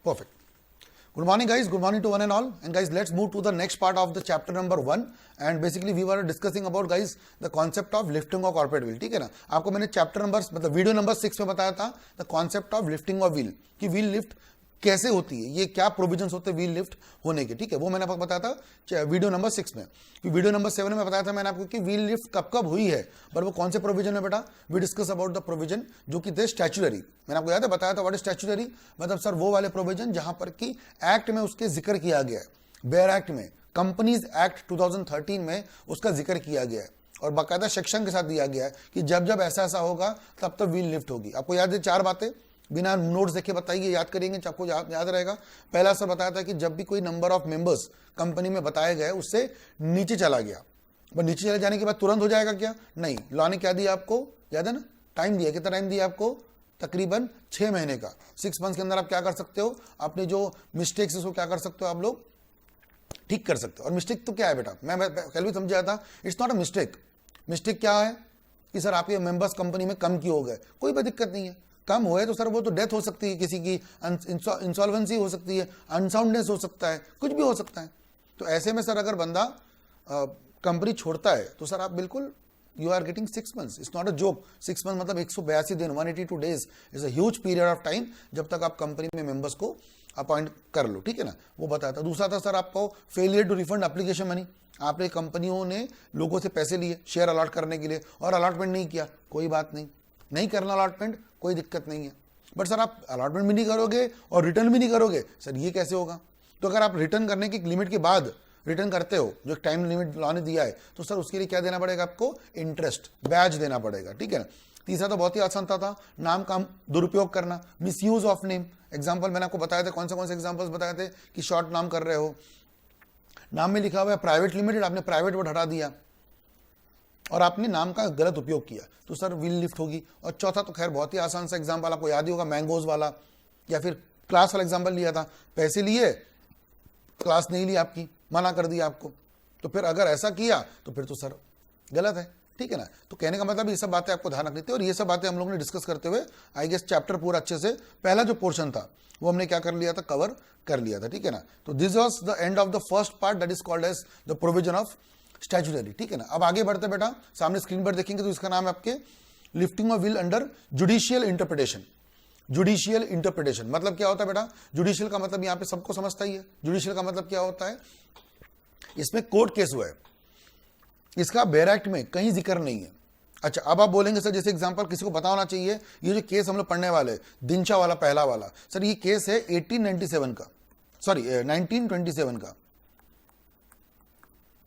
Perfect. Good morning guys, good morning to one and all. And guys, let's move to the next part of the chapter number 1. And basically we were discussing about guys the concept of lifting of corporate wheel. ठीक है ना, आपको मैंने chapter number मतलब video number 6 में बताया था the concept of lifting of wheel, कि व्हील लिफ्ट कैसे होती है, ये क्या प्रोविजंस होते हैं व्हील लिफ्ट होने के, ठीक है, वो मैंने आपको बताया था वीडियो नंबर 6 में। वीडियो नंबर 7 में बताया था मैंने आपको कि व्हील लिफ्ट कब कब हुई है, बट वो कौन से प्रोविजन है बेटा, we discuss about the provision जो कि थे स्टैच्यूटरी। मैंने आपको याद है बताया था व्हाट इज स्टैच्यूटरी, मतलब सर वो वाले प्रोविजन जहां पर कि एक्ट में उसके जिक्र किया गया है, बेयर एक्ट में, कंपनीज एक्ट 2013 में उसका जिक्र किया गया है और बाकायदा सेक्शन के साथ दिया गया है कि जब जब ऐसा ऐसा होगा तब तक व्हील लिफ्ट होगी। आपको याद है 4 बातें, बिना नोट्स देखे बताइए, याद करेंगे आपको याद रहेगा। पहला सर बताया था कि जब भी कोई नंबर ऑफ मेंबर्स कंपनी में बताए गए उससे नीचे चला गया, पर नीचे चले जाने के बाद तुरंत हो जाएगा क्या, नहीं, लॉ ने क्या दिया आपको याद है ना, टाइम दिया, कितना टाइम दिया आपको, तकरीबन 6 महीने का। 6 मंथ्स के अंदर आप क्या कर सकते हो, अपने जो मिस्टेक्स है उसको क्या कर सकते हो, आप लोग ठीक कर सकते हो। और मिस्टेक तो क्या है बेटा, मैं कल भी समझाया था, it's not a mistake. Mistake क्या है कि सर आपके मेंबर्स कंपनी में कम क्यों हो गए, कोई भी दिक्कत नहीं है, कम हुए तो सर वो तो डेथ हो सकती है, किसी की इंसॉल्वेंसी हो सकती है, अनसाउंडनेस हो सकता है, कुछ भी हो सकता है। तो ऐसे में सर अगर बंदा कंपनी छोड़ता है तो सर आप बिल्कुल you are getting 6 months, it's not a joke. 6 month मतलब 182 दिन, 182 days is a huge period of time जब तक आप कंपनी में मेंबर्स को अपॉइंट कर लो, ठीक है ना, वो बताया था। दूसरा था सर आपको failure to refund application money, आपने कंपनियों ने लोगों से पैसे लिए शेयर अलॉट करने के लिए और अलॉटमेंट नहीं किया, कोई बात नहीं, नहीं करना अलॉटमेंट, कोई दिक्कत नहीं है, बट सर आप अलॉटमेंट भी नहीं करोगे और रिटर्न भी नहीं करोगे, सर ये कैसे होगा। तो अगर आप रिटर्न करने की लिमिट के बाद रिटर्न करते हो, जो टाइम लिमिट लॉ ने दिया है, तो सर उसके लिए क्या देना पड़ेगा आपको, इंटरेस्ट ब्याज देना पड़ेगा, ठीक है ना। तीसरा तो बहुत ही आसान था नाम का दुरुपयोग करना, miss use of name. Example मैंने आपको बताया था, कौन से एग्जाम्पल्स बताए थे कि शॉर्ट नाम कर रहे हो, नाम में लिखा हुआ है प्राइवेट लिमिटेड, आपने प्राइवेट वर्ड हटा दिया और आपने नाम का गलत उपयोग किया, तो सर व्हील लिफ्ट होगी। और चौथा तो खैर बहुत ही आसान सा एग्जांपल आपको याद ही होगा, मैंगोज वाला, या फिर क्लास वाला एग्जांपल लिया था, पैसे लिए, क्लास नहीं ली आपकी, मना कर दिया आपको, तो फिर अगर ऐसा किया तो फिर तो सर गलत है, ठीक है ना। तो कहने का मतलब ये सब बातें आपको ध्यान रखनी थी और ये सब बातें हम लोगों ने डिस्कस करते हुए आई गेस चैप्टर पूरा अच्छे से, पहला जो पोर्शन था वो हमने क्या कर लिया था, कवर कर लिया था, ठीक है ना। तो this was the end of the first part that is called as the provision of statutory, ठीक है ना। अब आगे बढ़ते बेटा, सामने स्क्रीन पर देखेंगे तो इसका नाम है आपके lifting of wheel under judicial interpretation. Judicial interpretation मतलब क्या होता है बेटा, जुडिशियल का मतलब यहां पे सबको समझता ही है, जुडिशियल का मतलब क्या होता है, इसमें कोर्ट केस हुआ है, इसका बेयर एक्ट में कहीं जिक्र नहीं है। अच्छा, अब आप बोलेंगे सर जैसे एग्जांपल किसी को पता होना चाहिए, ये जो केस हम लोग पढ़ने वाले दिनशा वाला पहला वाला, सर ये केस है 1897 का, सॉरी 1927 का।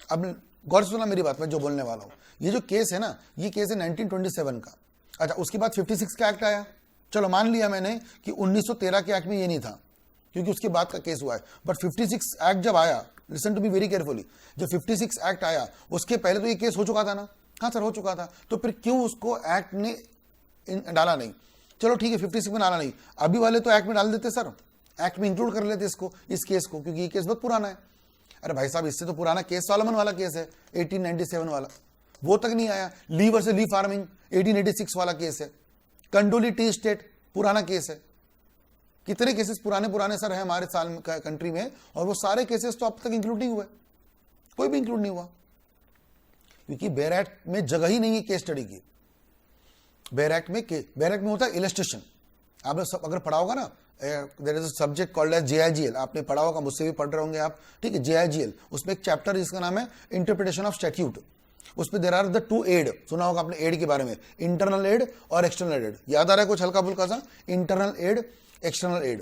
अब गौर से सुना मेरी बात, मैं जो बोलने वाला हूं, ये जो केस है ना, ये केस है 1927 का। अच्छा, उसके बाद 56 का एक्ट आया, चलो मान लिया मैंने कि 1913 के एक्ट में ये नहीं था क्योंकि उसके बाद का केस हुआ है, बट 56 एक्ट जब आया, listen to be very carefully, जब 56 एक्ट आया उसके पहले तो ये केस हो चुका था ना, हाँ सर हो चुका था, तो फिर क्यों उसको एक्ट ने डाला नहीं, चलो ठीक है 56 में डाला नहीं, अभी वाले तो एक्ट में डाल देते सर, एक्ट में इंक्लूड कर लेते इसको, इस केस को, क्योंकि ये केस बहुत पुराना है। अरे भाई साहब इससे तो पुराना केस सॉलोमन वाला केस है 1897 वाला, वो तक नहीं आया। ली वर्सेस ली फार्मिंग 1886 वाला केस है, कंडोली टी स्टेट पुराना केस है, कितने केसेस पुराने सर है हमारे साल कंट्री में, और वो सारे केसेस तो अब तक इंक्लूड नहीं हुए, कोई भी इंक्लूड नहीं हुआ, क्योंकि बेयर एक्ट में जगह ही नहीं है केस स्टडी की। बेयर एक्ट में होता है इलस्ट्रेशन, आपने सब अगर पढ़ा होगा ना, there is a subject called as JIGL, आपने पढ़ा होगा, मुझसे भी पढ़ रहे होंगे आप, ठीक है, JIGL, उसमें एक चैप्टर जिसका नाम है इंटरप्रिटेशन ऑफ स्टैट्यूट, उसमें देयर आर द 2 एड, सुना होगा आपने एड के बारे में, इंटरनल एड और एक्सटर्नल एड, याद आ रहा है कुछ हल्का फुल्का सा, इंटरनल एड एक्सटर्नल एड।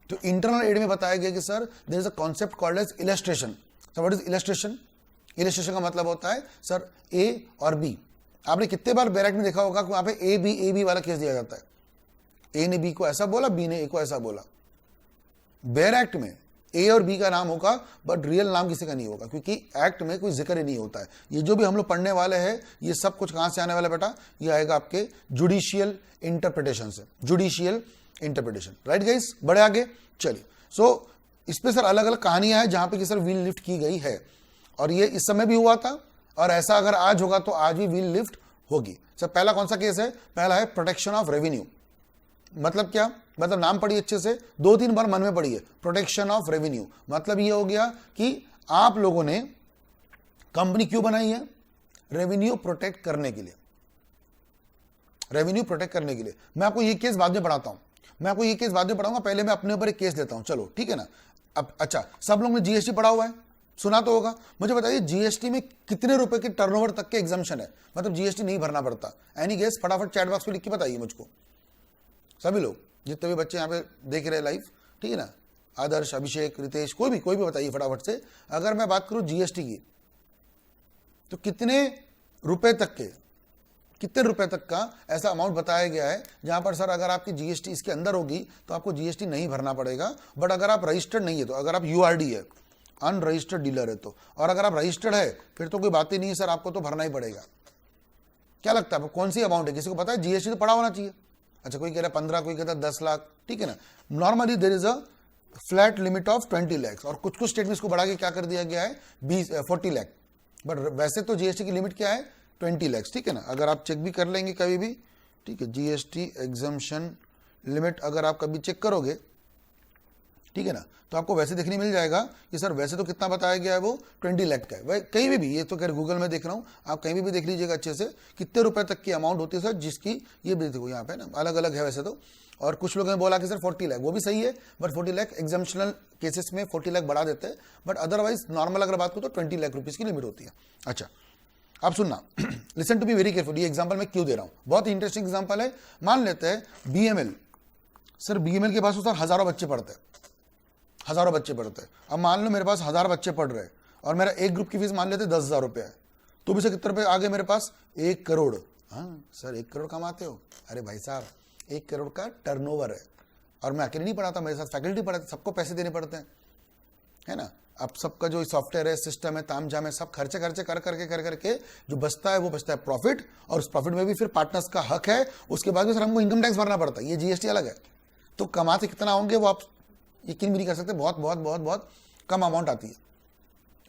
तो इंटरनल एड में बताया गया कि sir there is a concept called as illustration. So what is illustration, illustration का मतलब होता है सर A और B, आपने कितने बार बेयर एक्ट में देखा होगा कि वहां पे A B वाला केस दिया जाता है, A ने B को ऐसा बोला, B ने A को ऐसा बोला। बेयर एक्ट में A और B का नाम होगा बट रियल नाम किसी का नहीं होगा, क्योंकि एक्ट में कोई जिक्र ही नहीं होता है। ये जो भी हम लोग पढ़ने वाले हैं ये सब कुछ कहां से आने वाला बेटा, ये आएगा आपके जुडिशियल इंटरप्रिटेशन से, जुडिशियल इंटरप्रिटेशन, राइट गाइस। बड़े आगे चलिए, सो इस पे सर अलग अलग कहानियां हैं जहां पे कि सर व्हील लिफ्ट की गई है, और ये इस समय भी हुआ था, और ऐसा अगर आज होगा तो आज भी व्हील लिफ्ट होगी। सर पहला कौन सा केस है, पहला है प्रोटेक्शन ऑफ रेवेन्यू, मतलब क्या, मतलब नाम पढ़िए अच्छे से, 2-3 बार मन में पढ़िए, प्रोटेक्शन ऑफ रेवेन्यू। मतलब ये हो गया कि आप लोगों ने कंपनी क्यों बनाई है, रेवेन्यू प्रोटेक्ट करने के लिए, रेवेन्यू प्रोटेक्ट करने के लिए। मैं आपको ये केस बाद में पढ़ाता हूं, मैं आपको ये केस बाद में पढ़ाऊंगा, पहले मैं अपने ऊपर एक केस लेता हूं, चलो ठीक है ना। अब अच्छा, सब लोग ने जीएसटी पढ़ा हुआ है, सुना तो होगा, मुझे बताइए जीएसटी में कितने रुपए के टर्नओवर तक के एग्जाम्पशन है, मतलब जीएसटी नहीं भरना पड़ता। एनी गेस, फटाफट चैट बॉक्स में लिख के बताइए मुझको, सभी लोग जितने भी बच्चे यहाँ पे देख रहे हैं लाइव, ठीक है ना, आदर्श, अभिषेक, रितेश, कोई भी बताइए फटाफट से। अगर मैं बात करूं जीएसटी की, तो कितने रुपए तक का ऐसा अमाउंट बताया गया है जहां पर सर अगर आपकी जीएसटी इसके अंदर होगी तो आपको जीएसटी नहीं भरना पड़ेगा, बट अगर आप रजिस्टर्ड नहीं है, तो अगर आप यूआरडी है, अनरजिस्टर्ड डीलर है तो, और अगर आप रजिस्टर्ड है फिर तो कोई बात ही नहीं है सर, आपको तो भरना ही पड़ेगा। क्या लगता है आपको कौन सी अमाउंट है, किसी को पता है? जीएसटी तो पड़ा होना चाहिए। अच्छा, कोई कह रहा है 15, कोई कहता है 10 लाख, ठीक है ना। Normally there is a flat limit of 20 lakh, और कुछ स्टेट में इसको बढ़ा के क्या कर दिया गया है 40 लाख, बट वैसे तो जीएसटी की लिमिट क्या है 20 लाख, ठीक है ना। अगर आप चेक भी कर लेंगे कभी भी, ठीक है, जीएसटी एग्जम्पशन लिमिट अगर आप कभी चेक करोगे, ठीक है ना, तो आपको वैसे देखने मिल जाएगा कि सर वैसे तो कितना बताया गया है वो 20 लाख का है। वह कहीं भी, ये तो खैर गूगल में देख रहा हूँ, आप कहीं भी देख लीजिएगा अच्छे से कितने रुपए तक की अमाउंट होती है सर, जिसकी ये भी देखो यहाँ पे ना अलग अलग है वैसे तो। और कुछ लोगों ने बोला कि सर 40 लाख, वो भी सही है, बट 40 लाख एग्जाम्पशनल केसेस में 40 लाख बढ़ा देते हैं, बट अदरवाइज नॉर्मल अगर बात करूँ तो 20 लाख रुपीज की लिमिट होती है। अच्छा, अब सुनना, listen to be very careful, ये एग्जांपल मैं क्यों दे रहा हूं, बहुत इंटरेस्टिंग एग्जांपल है। मान लेते हैं बीएमएल, सर बीएमएल के पास तो सर हजारों बच्चे पढ़ते हैं, हजारों बच्चे पढ़ते हैं। अब मान लो मेरे पास 1000 बच्चे पढ़ रहे हैं और मेरा एक ग्रुप की फीस मान लेते 10,000 रुपये है, तो भी सर कितने रुपए आ गए मेरे पास, 1 करोड़। हाँ सर 1 करोड़ कमाते हो, अरे भाई साहब 1 करोड़ का टर्नओवर है, और मैं अकेले नहीं पढ़ाता, मेरे साथ फैकल्टी पढ़ाते, सबको पैसे देने पड़ते हैं, है ना। अब सबका जो सॉफ्टवेयर है, सिस्टम है, ताम झाम है, सब खर्चे कर करके जो बचता है वो बचता है प्रॉफिट, और उस प्रॉफिट में भी फिर पार्टनर्स का हक है। उसके बाद भी सर हमको इनकम टैक्स भरना पड़ता है, ये जीएसटी अलग है। तो कमाते कितना होंगे वो आप यकीन भी नहीं कर सकते, बहुत बहुत बहुत बहुत कम अमाउंट आती है।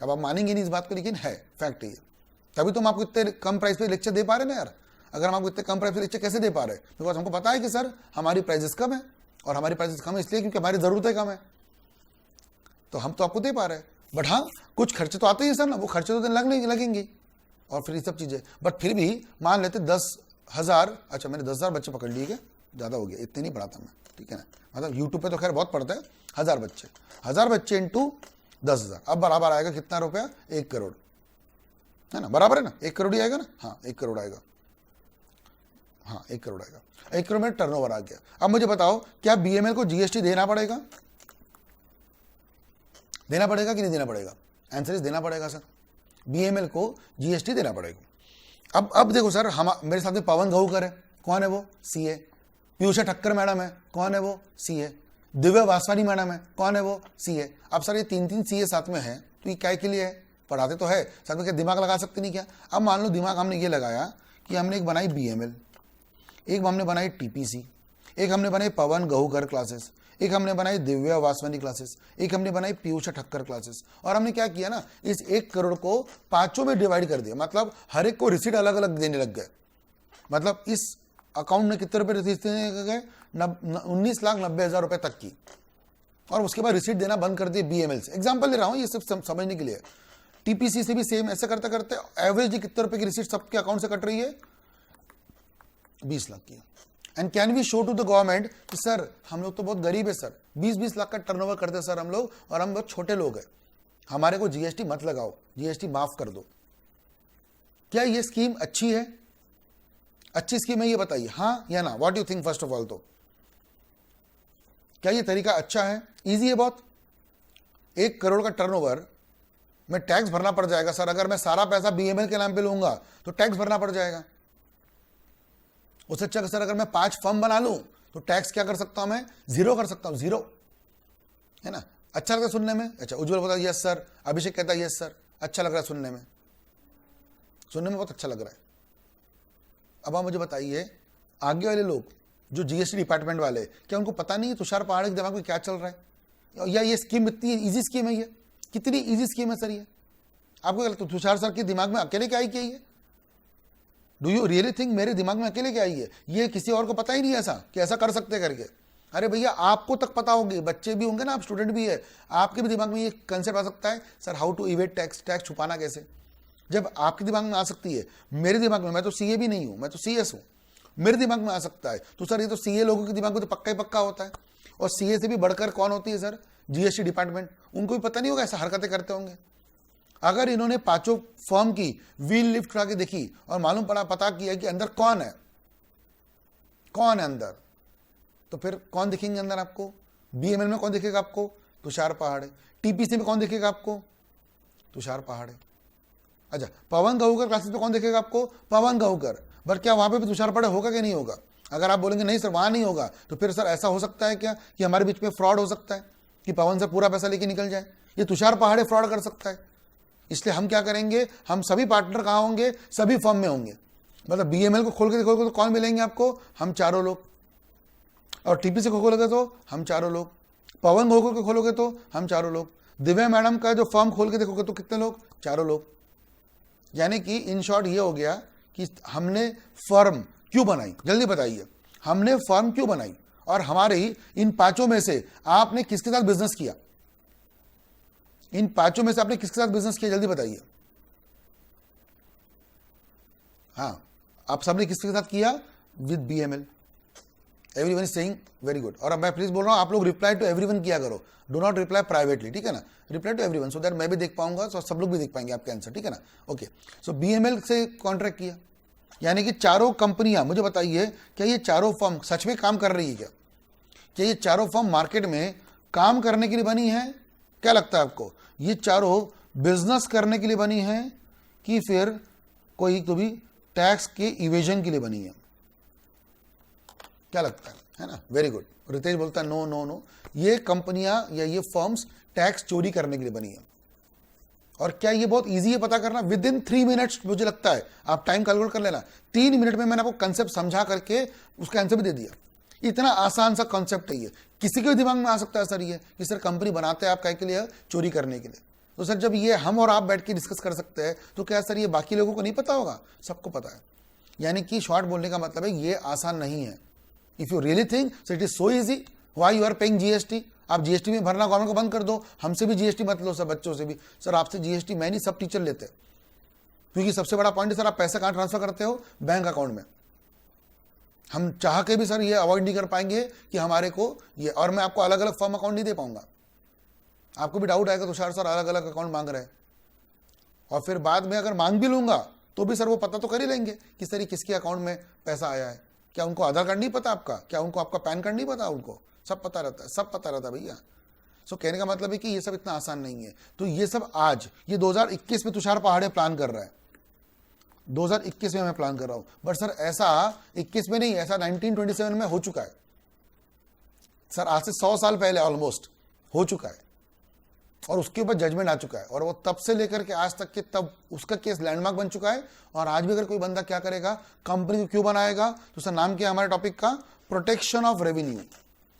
अब आप मानेंगे नहीं इस बात को, लेकिन है फैक्ट है। तभी तो हम आपको इतने कम प्राइस पे लेक्चर दे पा रहे हैं ना यार। अगर हम आपको इतने कम प्राइस पे लेक्चर कैसे दे पा रहे हैं, बिकॉज हमको पता है कि सर हमारी प्राइसेस कम है, और हमारी प्राइसेस कम है इसलिए क्योंकि हमारी जरूरतें कम है, तो हम तो आपको दे पा रहे हैं। बट हाँ, कुछ खर्चे तो आते ही सर ना, वो खर्चे तो लगेंगे, और फिर ये सब चीजें। बट फिर भी मान लेते 10,000, अच्छा मैंने 10,000 बच्चे पकड़ लिए, क्या ज्यादा हो गया, इतने नहीं पढ़ाता मैं, ठीक है ना। मतलब यूट्यूब पे तो खैर बहुत पढ़ते हैं, 1000 बच्चे इंटू 10,000, अब बराबर आएगा कितना रुपया, 1 करोड़, है ना, बराबर है ना, 1 करोड़ ही आएगा ना, हाँ 1 करोड़ आएगा, हाँ 1 करोड़ आएगा, 1 करोड़ में टर्नओवर आ गया। अब मुझे बताओ क्या बीएमएल को जीएसटी देना पड़ेगा कि नहीं देना पड़ेगा? आंसर इज देना पड़ेगा सर, बीएमएल को जीएसटी देना पड़ेगा। अब देखो सर, हम मेरे साथ में पवन गहूकर है, कौन है वो, सीए। पीयूषा ठक्कर मैडम है, कौन है वो, सीए। दिव्या वासवानी मैडम है, कौन है वो, सीए। अब सर ये 3 सीए साथ में है, तो ये क्या के लिए है, पढ़ाते तो है साथ में, क्या दिमाग लगा सकते नहीं क्या? अब मान लो दिमाग हमने ये लगाया कि हमने एक बनाई बीएमएल, एक हमने बनाई टीपीसी, एक हमने बनाई पवन गहूकर क्लासेस, एक हमने बनाई दिव्या वासवानी क्लासेस, एक हमने बनाई पीयूषा ठक्कर क्लासेस, और हमने क्या किया ना, इस 1 करोड़ को 5 में डिवाइड कर दिया। मतलब हर एक को रिसीट अलग अलग देने लग गए। मतलब इस अकाउंट में कितने रुपए रिसीट देने गए, 19,90,000 रुपए तक की, और उसके बाद रिसीट देना बंद कर दिए बीएमएल से। एग्जाम्पल दे रहा हूं ये सिर्फ समझने के लिए। टीपीसी से भी सेम ऐसे करते करते एवरेज कितने रुपए की रिसीट सबके अकाउंट से कट रही है, 20 लाख की। And can we show to the government कि सर हम लोग तो बहुत गरीब है सर, 20-20 लाख का टर्नओवर करते हैं सर हम लोग, और हम बहुत छोटे लोग हैं, हमारे को जीएसटी मत लगाओ, जीएसटी माफ कर दो। क्या ये स्कीम अच्छी है, अच्छी स्कीम है, ये बताइए हाँ या ना, what you think first of all. तो क्या ये तरीका अच्छा है, इजी है बहुत? 1 करोड़ का टर्नओवर में टैक्स भरना पड़ जाएगा सर, अगर मैं सारा पैसा बीएमएल के नाम पे लूंगा तो टैक्स भरना पड़ जाएगा। उससे अच्छा सर अगर मैं 5 फर्म बना लूं तो टैक्स क्या कर सकता हूं मैं, 0 कर सकता हूं, 0, है ना। अच्छा लगता है सुनने में? अच्छा, उज्जवल बोलता है यस सर, अभिषेक कहता है यस सर, अच्छा लग रहा है सुनने में बहुत अच्छा लग रहा है। अब आप मुझे बताइए, आगे वाले लोग जो जीएसटी डिपार्टमेंट वाले, क्या उनको पता नहीं है तुषार पहाड़ी के दिमाग में क्या चल रहा है, या ये स्कीम इतनी इजी स्कीम है, ये कितनी इजी स्कीम है सर ये? आपको क्या लगता है तुषार सर के दिमाग में अकेले क्या ही किया है? डू यू रियली थिंक मेरे दिमाग में अकेले क्या आई है, ये किसी और को पता ही नहीं ऐसा कि ऐसा कर सकते करके? अरे भैया आपको तक पता होगी, बच्चे भी होंगे ना, आप स्टूडेंट भी है, आपके भी दिमाग में ये कंसेप्ट आ सकता है, sir how to evade tax, tax छुपाना कैसे। जब आपके दिमाग में आ सकती है, मेरे दिमाग में, मैं तो सीए भी नहीं हूं, मैं तो सीएस हूं, मेरे दिमाग में आ सकता है, तो सर ये तो सीए लोगों के दिमाग में तो पक्का ही पक्का होता है। और सीए से भी बढ़कर कौन होती है सर, जीएसटी डिपार्टमेंट, उनको भी पता नहीं होगा ऐसा हरकतें करते होंगे। अगर इन्होंने पांचों फर्म की व्हील लिफ्ट उठा के देखी और मालूम पड़ा, पता किया कि अंदर कौन है, कौन है अंदर, तो फिर कौन दिखेंगे अंदर आपको? बीएमएल में कौन दिखेगा आपको? तुषार पहाड़े। टीपीसी में कौन दिखेगा आपको? तुषार पहाड़े। अच्छा, पवन गहुकर क्लासेस पे कौन दिखेगा आपको? पवन गहुकर। बट क्या वहां पे भी तुषार पहाड़े होगा कि नहीं होगा? अगर आप बोलेंगे नहीं सर वहां नहीं होगा, तो फिर सर ऐसा हो सकता है क्या कि हमारे बीच में फ्रॉड हो सकता है कि पवन से पूरा पैसा लेके निकल जाए? ये तुषार पहाड़े फ्रॉड कर सकता है। इसलिए हम क्या करेंगे, हम सभी पार्टनर कहाँ होंगे? सभी फर्म में होंगे। मतलब बीएमएल को खोल के देखोगे तो कौन मिलेंगे आपको? हम चारों लोग। और टीपीसी को खोलोगे तो हम चारों लोग। पवन गहुकर को खोलोगे तो हम चारों लोग। दिव्या मैडम का जो फर्म खोल के देखोगे तो कितने लोग? चारों लोग। यानी कि इन शॉर्ट ये हो गया कि हमने फर्म क्यों बनाई, जल्दी बताइए, हमने फर्म क्यों बनाई? और हमारे इन पांचों में से आपने किसके साथ बिजनेस किया? इन पांचों में से आपने किसके साथ बिजनेस किया, जल्दी बताइए। हाँ, आप सबने किसके साथ किया? With BML. Everyone is saying very good. और अब मैं प्लीज बोल रहा हूं, आप लोग रिप्लाई टू एवरीवन किया करो, डो नॉट रिप्लाई प्राइवेटली, ठीक है ना? Reply to everyone, so that मैं भी देख पाऊंगा, तो सब लोग भी देख पाएंगे आपके आंसर, ठीक है ना? ओके, सो बीएमएल से कॉन्ट्रैक्ट किया, यानी कि चारों कंपनियां, मुझे बताइए क्या ये चारों फर्म सच में काम कर रही है? क्या ये चारों फर्म मार्केट में काम करने के लिए बनी है? क्या लगता है आपको, ये चारों बिजनेस करने के लिए बनी है कि फिर कोई तो भी टैक्स के इवेजन के लिए बनी है? क्या लगता है ना? Very good. रितेश बोलता है नो नो नो, ये कंपनियां या ये फर्म्स टैक्स चोरी करने के लिए बनी है। और क्या ये बहुत इजी है पता करना? विद इन 3 मिनट्स, मुझे लगता है, आप टाइम कैलकुलेट कर लेना, 3 मिनट में मैंने आपको कंसेप्ट समझा करके उसका आंसर भी दे दिया। इतना आसान सा कॉन्सेप्ट है ये, किसी के दिमाग में आ सकता है सर ये कि सर कंपनी बनाते हैं आप क्या के लिए? चोरी करने के लिए। तो सर जब ये हम और आप बैठ के डिस्कस कर सकते हैं, तो क्या सर ये बाकी लोगों को नहीं पता होगा? सबको पता है। यानी कि शॉर्ट बोलने का मतलब है ये आसान नहीं है। If you really think so it is so easy, why you are paying GST? आप जीएसटी में भरना गवर्नमेंट को बंद कर दो, हमसे भी जीएसटी मत लो, सब बच्चों से भी। सर आपसे जीएसटी मैं नहीं, सब टीचर लेते हैं, क्योंकि सबसे बड़ा पॉइंट है सर आप पैसा कहाँ ट्रांसफर करते हो? बैंक अकाउंट में। हम चाह के भी सर ये अवॉइड नहीं कर पाएंगे कि हमारे को ये, और मैं आपको अलग अलग फर्म अकाउंट नहीं दे पाऊंगा। आपको भी डाउट आएगा तुषार सर अलग अलग अकाउंट मांग रहे हैं, और फिर बाद में अगर मांग भी लूंगा तो भी सर वो पता तो कर ही लेंगे कि सर ये किसके अकाउंट में पैसा आया है। क्या उनको आधार कार्ड नहीं पता आपका? क्या उनको आपका पैन कार्ड नहीं पता? उनको सब पता रहता है, सब पता रहता है भैया। सो कहने का मतलब है कि ये सब इतना आसान नहीं है। तो ये सब आज, ये 2021 में तुषार पहाड़े प्लान कर रहा है, 2021 में मैं प्लान कर रहा हूं। बट सर ऐसा 21 में नहीं, ऐसा 1927 में हो चुका है सर, आज से 100 साल पहले ऑलमोस्ट हो चुका है, और उसके ऊपर जजमेंट आ चुका है, और वो तब से लेकर के आज तक के तब उसका केस लैंडमार्क बन चुका है। और आज भी अगर कोई बंदा क्या करेगा, कंपनी को क्यों बनाएगा, तो सर नाम क्या है हमारे टॉपिक का? Protection of revenue.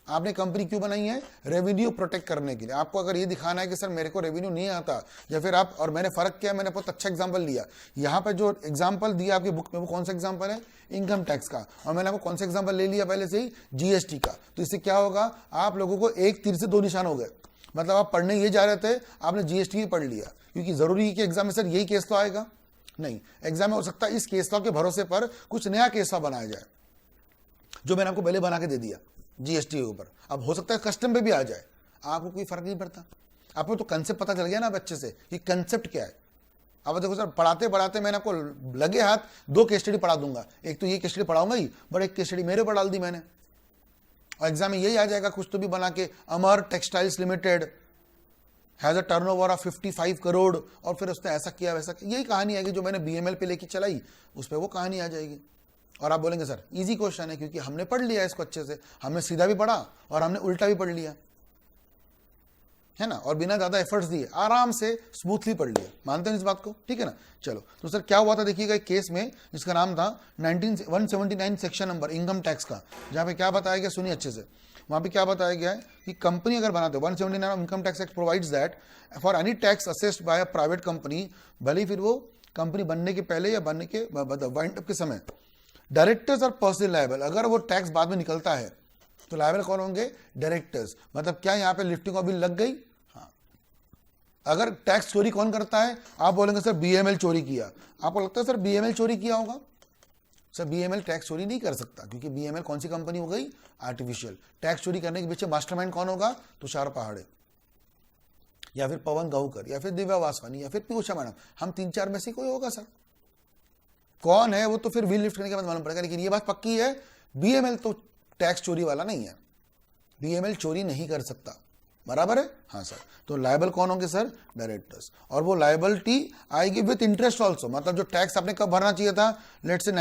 आपने कंपनी क्यों बनाई है? रेवेन्यू प्रोटेक्ट करने के लिए। आपको अगर ये दिखाना है कि सर मेरे को रेवेन्यू नहीं आता, या फिर आप, और मैंने फर्क किया, मैंने बहुत अच्छा एग्जांपल लिया। यहाँ पे जो एग्जांपल दिया आपकी बुक में वो कौन सा एग्जांपल है? इनकम टैक्स का। और मैंने आपको कौन सा एग्जांपल ले लिया पहले से ही? जीएसटी का। तो इससे क्या होगा, आप लोगों को एक तीर से दो निशान हो गए। मतलब आप पढ़ने ये जा रहे थे, आपने जीएसटी भी पढ़ लिया, क्योंकि जरूरी है कि एग्जाम में सर यही केस लॉ आएगा नहीं। एग्जाम में हो सकता है इस केस लॉ के भरोसे पर कुछ नया केस लॉ बनाया जाए, जो मैंने आपको पहले बना के दे दिया जीएसटी के ऊपर। अब हो सकता है कस्टम पे भी आ जाए, आपको कोई फर्क नहीं पड़ता। आपको तो कंसेप्ट पता चल गया ना बच्चे से कि कंसेप्ट क्या है। अब देखो सर, पढ़ाते पढ़ाते मैंने आपको लगे हाथ 2 केस स्टडी पढ़ा दूंगा। एक तो ये केस स्टडी पढ़ाऊंगा ही, बट एक केस स्टडी मेरे पर डाल दी मैंने, और एग्जाम में यही आ जाएगा कुछ तो भी बना के, Amar Textiles Limited has a turnover of 55 crore, और फिर उसने ऐसा किया वैसा किया। यही कहानी आएगी जो मैंने बीएमएल पे लेके चलाई, उस पर वो कहानी आ जाएगी। और आप बोलेंगे सर इजी क्वेश्चन है, क्योंकि हमने पढ़ लिया इसको अच्छे से, हमने सीधा भी पढ़ा और हमने उल्टा भी पढ़ लिया है ना, और बिना ज्यादा एफर्ट्स दिए आराम से स्मूथली पढ़ लिया। मानते हैं इस बात को? ठीक है ना। चलो, तो सर क्या हुआ था देखिएगा एक केस में जिसका नाम था 179 सेक्शन नंबर इनकम टैक्स का, जहां पे क्या बताया गया, सुनिए अच्छे से। वहां पे क्या बताया गया है कि कंपनी अगर बनाते हो 179 income tax act provides that for any tax assessed by a private company, भले फिर वो कंपनी बनने के पहले या बनने के वाइंड अप के समय। डायरेक्टर्स और पर्सनल लायबल, अगर वो टैक्स बाद में निकलता है तो लायबल कौन होंगे? डायरेक्टर्स। मतलब क्या यहाँ पे लिफ्टिंग ऑफ बिल लग गई? हाँ। अगर टैक्स चोरी कौन करता है? आप बोलेंगे सर बीएमएल चोरी किया। आपको लगता है सर बीएमएल चोरी किया होगा? सर बीएमएल टैक्स चोरी नहीं कर सकता, क्योंकि बीएमएल कौन सी कंपनी हो गई? आर्टिफिशियल। टैक्स चोरी करने के पीछे मास्टरमाइंड कौन होगा? तुषार पहाड़े, या फिर पवन गहुकर, या फिर दिव्या वासवानी, या फिर पीयूषा मैडम। हम 3-4 में से कोई होगा सर। कौन है वो तो फिर व्हील लिफ्ट करने के बाद मालूम पड़ेगा। लेकिन ये बात पक्की है, बीएमएल तो टैक्स चोरी वाला नहीं है, बीएमएल चोरी नहीं कर सकता। बराबर है? हाँ सर। तो लायबल कौन होंगे सर? डायरेक्टर्स। और वो लायबिलिटी आएगी विथ इंटरेस्ट ऑल्सो। मतलब जो टैक्स आपने कब भरना चाहिए था, लेट से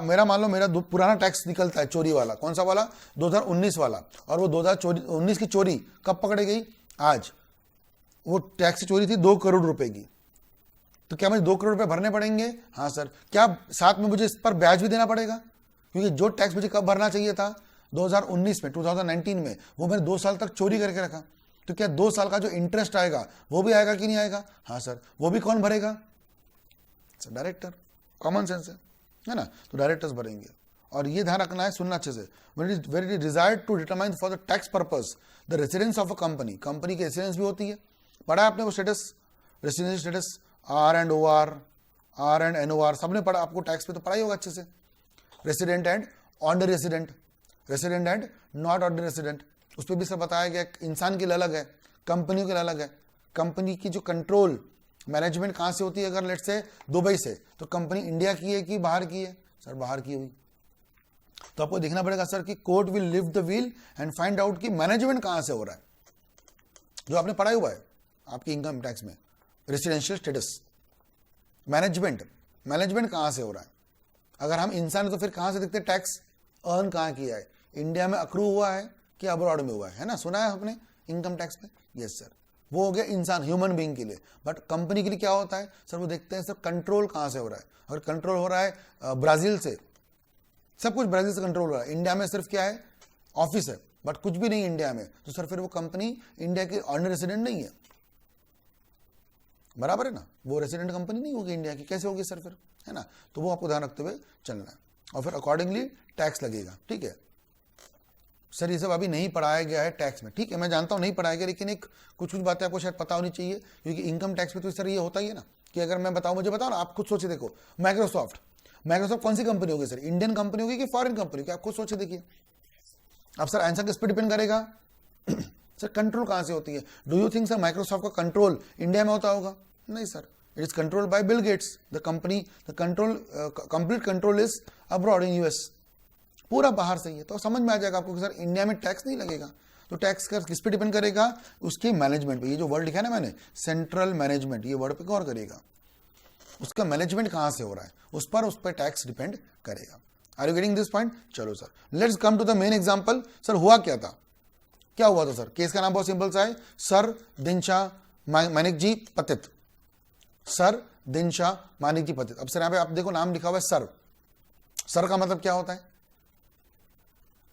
मेरा मान लो मेरा पुराना टैक्स निकलता है चोरी वाला, कौन सा वाला? 2019 वाला। और वो 2019 की चोरी कब पकड़े गई? आज। वो टैक्स की चोरी थी 2 करोड़ रुपए की। तो क्या मुझे 2 करोड़ रुपए भरने पड़ेंगे? हाँ सर। क्या साथ में मुझे इस पर ब्याज भी देना पड़ेगा? क्योंकि जो टैक्स मुझे कब भरना चाहिए था? 2019 में, 2019 में, वो मैंने 2 साल तक चोरी करके रखा। तो क्या 2 साल का जो इंटरेस्ट आएगा वो भी आएगा कि नहीं आएगा? हाँ सर। वो भी कौन भरेगा? Sir director. कॉमन सेंस है ना? तो डायरेक्टर्स भरेंगे। और ये ध्यान रखना है, सुनना अच्छे से, where it is desired to determine for the tax purpose the residence of a company. Company की रेसिडेंस भी होती है, पढ़ा है आपने वो status, residence status, R and O R, R and N O R, सबने पढ़ा। आपको टैक्स पे तो पढ़ा ही होगा अच्छे से। Resident and ordinary resident, resident and not ordinary resident, उस पर भी सब बताया गया। इंसान के लिए अलग है, कंपनियों के लिए अलग है। कंपनी की जो कंट्रोल मैनेजमेंट कहाँ से होती है? अगर लेट से दुबई से, तो कंपनी इंडिया की है कि बाहर की है? सर बाहर की हुई। तो आपको देखना पड़ेगा सर कि court will lift the wheel and find out कि मैनेजमेंट कहाँ से हो रहा है, जो आपने पढ़ा हुआ है आपकी इनकम टैक्स में। रेसिडेंशियल स्टेटस, मैनेजमेंट कहाँ से हो रहा है? अगर हम इंसान है तो फिर कहाँ से दिखते टैक्स? अर्न कहाँ किया है, इंडिया में अक्रू हुआ है कि अब्रॉड में हुआ है ना? सुना है आपने इनकम टैक्स पे? Yes sir. वो हो गया इंसान, ह्यूमन बीइंग के लिए। बट कंपनी के लिए क्या होता है सर? वो देखते हैं सर कंट्रोल कहाँ से हो रहा है। अगर कंट्रोल हो रहा है ब्राजील से, सब कुछ ब्राजील से कंट्रोल हो रहा है, इंडिया में सिर्फ क्या है? ऑफिस है, बट कुछ भी नहीं इंडिया में, तो सर फिर वो कंपनी इंडिया की ऑर्डिनरी रेसिडेंट नहीं है। बराबर है ना? वो रेसिडेंट कंपनी नहीं होगी इंडिया की, कैसे होगी सर फिर? है ना? तो वो आपको ध्यान रखते हुए चलना है, और फिर अकॉर्डिंगली टैक्स लगेगा। ठीक है सर, ये सब अभी नहीं पढ़ाया गया है टैक्स में। ठीक है, मैं जानता हूँ नहीं पढ़ाया गया, लेकिन एक कुछ बातें आपको शायद पता होनी चाहिए, क्योंकि इनकम टैक्स में तो सर ये होता ही है ना कि अगर मैं बताऊँ, मुझे बताओ ना, आप खुद सोचे देखो। माइक्रोसॉफ्ट कौन सी कंपनी होगी सर? इंडियन कंपनी होगी कि फॉरेन कंपनी होगी? आप खुद सोचे देखिए। अब सर आंसर किस पर डिपेंड करेगा? सर कंट्रोल कहाँ से होती है? Do you think sir Microsoft का कंट्रोल इंडिया में होता होगा? नहीं sir, it is controlled by Bill Gates. The company, the control, complete control is abroad in US, पूरा बाहर से ही है। तो समझ में आ जाएगा आपको कि सर इंडिया में टैक्स नहीं लगेगा। तो टैक्स का किस पे डिपेंड करेगा? उसके मैनेजमेंट पे। ये जो वर्ड लिखा है ना मैंने, सेंट्रल मैनेजमेंट, ये वर्ड पे गौर करेगा। उसका मैनेजमेंट कहाँ से हो रहा है, उस पर टैक्स डिपेंड करेगा। Are you getting this point? चलो sir, let's come to the main example. Sir हुआ क्या था? क्या हुआ था सर? केस का नाम बहुत सिंपल सा है, सर दिनशाह मानिक जी पतित। सर दिनशाह मानिक जी पतित। अब सर यहाँ पे आप देखो नाम लिखा हुआ है सर। सर का मतलब क्या होता है?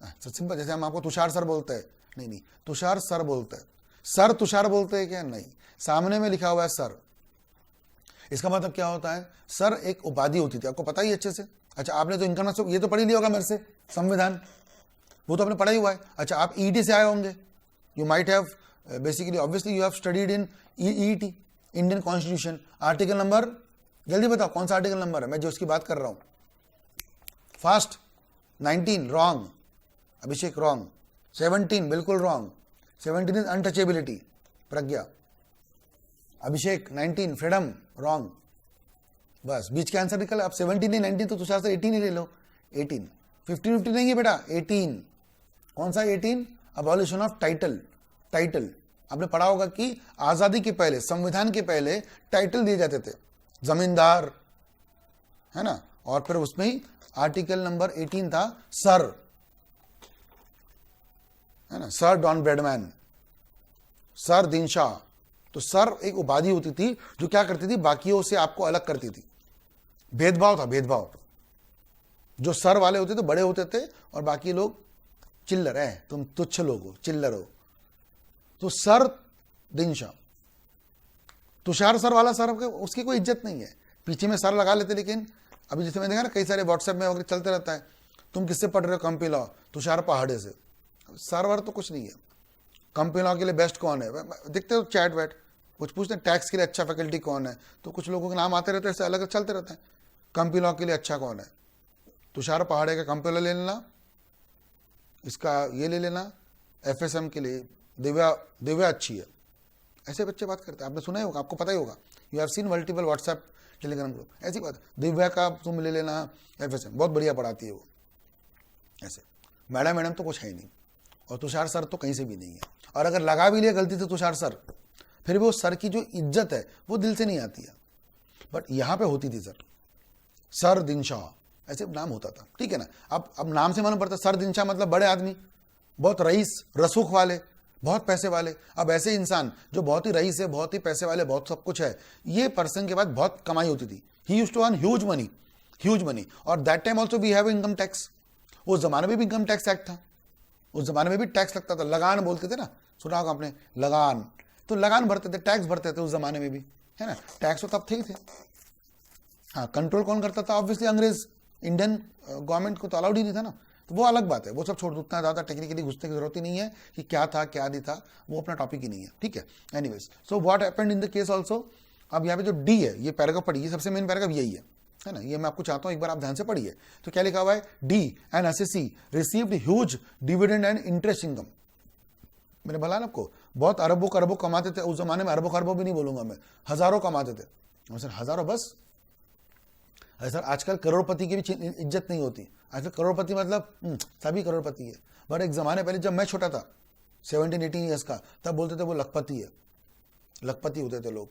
सर सिंपल, जैसे हम आपको तुषार सर बोलते हैं, नहीं, तुषार सर बोलते हैं। सर तुषार बोलते हैं क्या? नहीं, सामने में लिखा हुआ है सर। इसका मतलब क्या होता है? सर एक उपाधि होती थी, आपको पता ही अच्छे से। अच्छा, आपने तो इनकम टैक्स ये तो पढ़ ही लिया होगा मेरे से, संविधान, वो तो आपने पढ़ा ही हुआ है। अच्छा, आप ईटी से आए होंगे, you might have basically obviously you have studied in ET, Indian constitution. Article number, जल्दी बताओ कौन सा आर्टिकल नंबर है, मैं जो उसकी बात कर रहा हूं। फास्ट। 19 रॉन्ग, अभिषेक रॉन्ग। 17 बिल्कुल wrong, 17 is untouchability, Pragya. Abhishek 19 freedom, wrong. बस बीच के आंसर निकल। अब 17 नहीं 19, तो तुषार से 18 ही ले लो। 18, 50 नहीं है बेटा, 18। कौन सा 18? Abolition of title. टाइटल आपने पढ़ा होगा कि आजादी के पहले, संविधान के पहले टाइटल दिए जाते थे, जमींदार, है ना? और फिर उसमें ही आर्टिकल नंबर 18 था सर, है ना? Sir Don Bradman, sir Dinshaw. तो सर एक उपाधि होती थी जो क्या करती थी, बाकियों से आपको अलग करती थी। भेदभाव था, भेदभाव। जो सर वाले होते थे बड़े होते थे, और बाकी लोग चिल्लर है, तुम तुच्छ लोग हो, चिल्लर हो। तो सर दिनशाह। तुषार सर वाला सर उसकी कोई इज्जत नहीं है, पीछे में सर लगा लेते, लेकिन अभी जैसे मैंने देखा ना कई सारे व्हाट्सएप में वगैरह चलते रहता है, तुम किससे पढ़ रहे हो, कंपी लॉ, तुषार पहाड़े से। सर वर तो कुछ नहीं है। कंपी लॉ के लिए बेस्ट कौन है, देखते हो चैट वैट कुछ पूछते हैं, टैक्स के लिए अच्छा फैकल्टी कौन है, तो कुछ लोगों के नाम आते रहते हैं, ऐसे अलग चलते रहते हैं। कंपी लॉ के लिए अच्छा कौन है, तुषार पहाड़े का कंपी लॉ ले लेना, इसका ये ले लेना, FSM के लिए दिव्या अच्छी है। ऐसे बच्चे बात करते हैं, आपने सुना ही होगा, आपको पता ही होगा, you have seen multiple WhatsApp Telegram group, ऐसी बात। दिव्या का तुम ले लेना, FSM बहुत बढ़िया पढ़ाती है वो। ऐसे मैडम तो कुछ है ही नहीं, और तुषार सर तो कहीं से भी नहीं है। और अगर लगा भी लिया गलती से तुषार सर, फिर भी वो सर की जो इज्जत है वो दिल से नहीं आती है। बट यहाँ पे होती थी सर दिनशाह, ऐसे नाम होता था, ठीक है ना। अब नाम से मालूम पड़ता, सर दिनशाह मतलब बड़े आदमी, बहुत रईस, रसूख वाले, बहुत पैसे वाले। अब ऐसे इंसान जो बहुत ही रईस है, बहुत ही पैसे वाले, बहुत सब कुछ है, ये पर्सन के बाद बहुत कमाई होती थी। He used to earn huge money. और that time also we have income tax. उस जमाने में भी इनकम टैक्स एक्ट था, उस जमाने में भी टैक्स लगता था, लगान बोलते थे ना, सुना होगा आपने, लगान। तो लगान भरते थे, टैक्स भरते थे उस जमाने में भी, है ना। टैक्स तो तब थे ही थे। हाँ, कंट्रोल कौन करता था, ऑब्वियसली अंग्रेज। इंडियन गवर्नमेंट को तो अलाउड ही नहीं था ना, तो वो अलग बात है, वो सब छोड़ दो, उतना ज़्यादा टेक्निकली घुसने की जरूरत ही नहीं है कि क्या था क्या नहीं था, वो अपना टॉपिक ही नहीं है, ठीक है। Anyways, so what happened in the case also. अब यहाँ पे जो डी है, ये पैराग्राफ पढ़िए, सबसे मेन पैराग्राफ यही है ना, ये मैं आपको चाहता हूँ एक बार आप ध्यान से पढ़िए। तो क्या लिखा हुआ है, D and SSC received huge dividend and interest income. मैंने बोला ना आपको, बहुत अरबों कमाते थे उस जमाने में, अरबों भी नहीं बोलूंगा मैं, हजारों कमाते थे। सर हजारों बस, अरे सर आजकल करोड़पति की भी इज्जत नहीं होती। आजकल करोड़पति मतलब सभी करोड़पति है, बट एक जमाने पहले जब मैं छोटा था 17-18 ईयर्स का, तब बोलते थे वो लखपति है, लखपति होते थे लोग।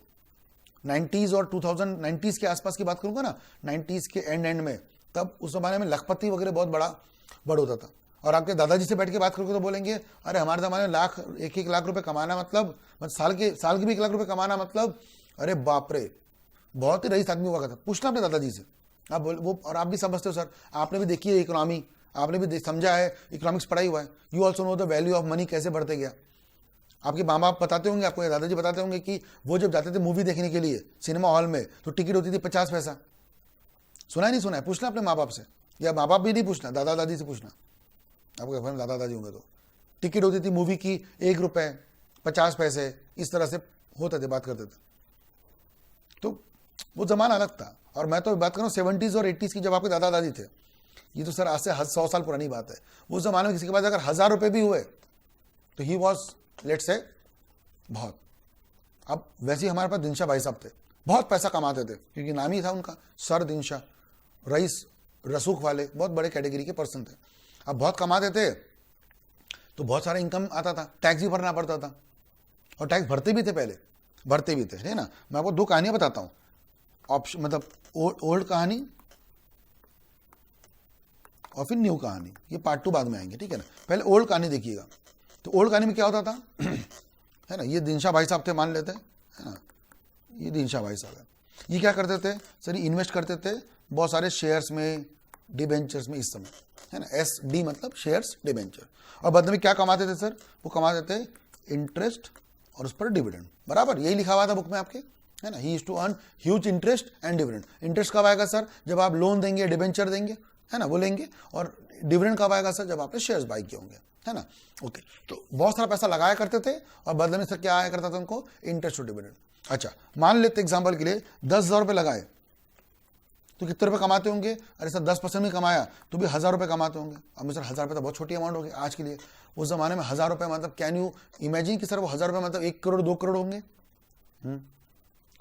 90s और 2090s के आसपास की बात करूंगा ना, 90s के एंड में, तब उस जमाने में लखपति वगैरह बहुत बड़ होता था। और आपके दादाजी से बैठ के बात करोगे तो बोलेंगे, अरे हमारे जमाने में एक लाख रुपए कमाना मतलब साल के भी 1 लाख रुपए कमाना मतलब, अरे बाप रे, बहुत ही रईस आदमी हुआ करता। पूछना अपने दादाजी से, आप वो, और आप भी समझते हो सर, आपने भी देखी है इकोनॉमी, आपने भी समझा है, इकोनॉमिक्स पढ़ाई हुआ है, you also know the value of money कैसे बढ़ते गया। आपके माँ बाप बताते होंगे, आपको दादाजी बताते होंगे कि वो जब जाते थे मूवी देखने के लिए सिनेमा हॉल में, तो टिकट होती थी 50 पैसा। सुना है नहीं सुना है, पूछना अपने माँ बाप से, या माँ बाप भी नहीं पूछना, दादा दादी से पूछना, आपके घर में दादा दादी होंगे तो। टिकट होती थी मूवी की 1 रुपए 50 पैसे, इस तरह से होते थे, बात करते थे। तो वो जमाना अलग था। और मैं तो बात करूँ 70s और 80s की, जब आपके दादा दादी थे, ये तो सर आज से 100 साल पुरानी बात है। उस जमाने में किसी के पास अगर 1000 रुपए भी हुए तो ही वॉज लेट से बहुत। अब वैसे ही हमारे पास दिनशाह भाई साहब थे, बहुत पैसा कमाते थे, क्योंकि नाम ही था उनका सर दिनशाह, रईस रसूख वाले, बहुत बड़े कैटेगरी के पर्सन थे। अब बहुत कमाते थे तो बहुत सारा इनकम आता था, टैक्स भी भरना पड़ता था, और टैक्स भरते भी थे, पहले भरते भी थे, है ना। मैं आपको 2 कहानियां बताता हूँ, ऑप्शन मतलब ओल्ड कहानी और फिर न्यू कहानी, ये पार्ट 2 बाद में आएंगे, ठीक है ना। पहले ओल्ड कहानी देखिएगा। तो ओल्ड कहानी में क्या होता था है ना, ये दिनशाह भाई साहब थे, मान लेते हैं, है ना, ये दिनशाह भाई साहब है। ये क्या करते थे सर, ये इन्वेस्ट करते थे बहुत सारे शेयर्स में, डिबेंचर्स में, इस समय, है ना, SD मतलब शेयर्स डिबेंचर। और बदले में क्या कमाते थे सर, वो कमाते थे इंटरेस्ट और उस पर डिविडेंड, बराबर यही लिखा हुआ था बुक में आपके, है ना। He used to earn huge interest and dividend. Interest कब आएगा सर, जब आप लोन देंगे, डिबेंचर देंगे, है ना, वो लेंगे। और डिविडेंड कब आएगा सर, जब आपने शेयर्स बाई किए होंगे, है ना। ओके, तो बहुत सारा पैसा लगाया करते थे, और बदले में सर क्या आया करता था उनको, इंटरेस्ट और डिविडेंड। अच्छा, मान लेते एग्जाम्पल के लिए 10,000 रुपये लगाए तो कितने रुपए कमाते होंगे, अरे सर 10% भी कमाया तो भी 1000 रुपये कमाते होंगे। अब सर 1000 रुपये तो बहुत छोटी अमाउंट होगी आज के लिए, उस जमाने में 1000 रुपये मतलब कैन यू इमेजिन कि सर वो 1000 रुपये मतलब 1 करोड़ 2 करोड़ होंगे।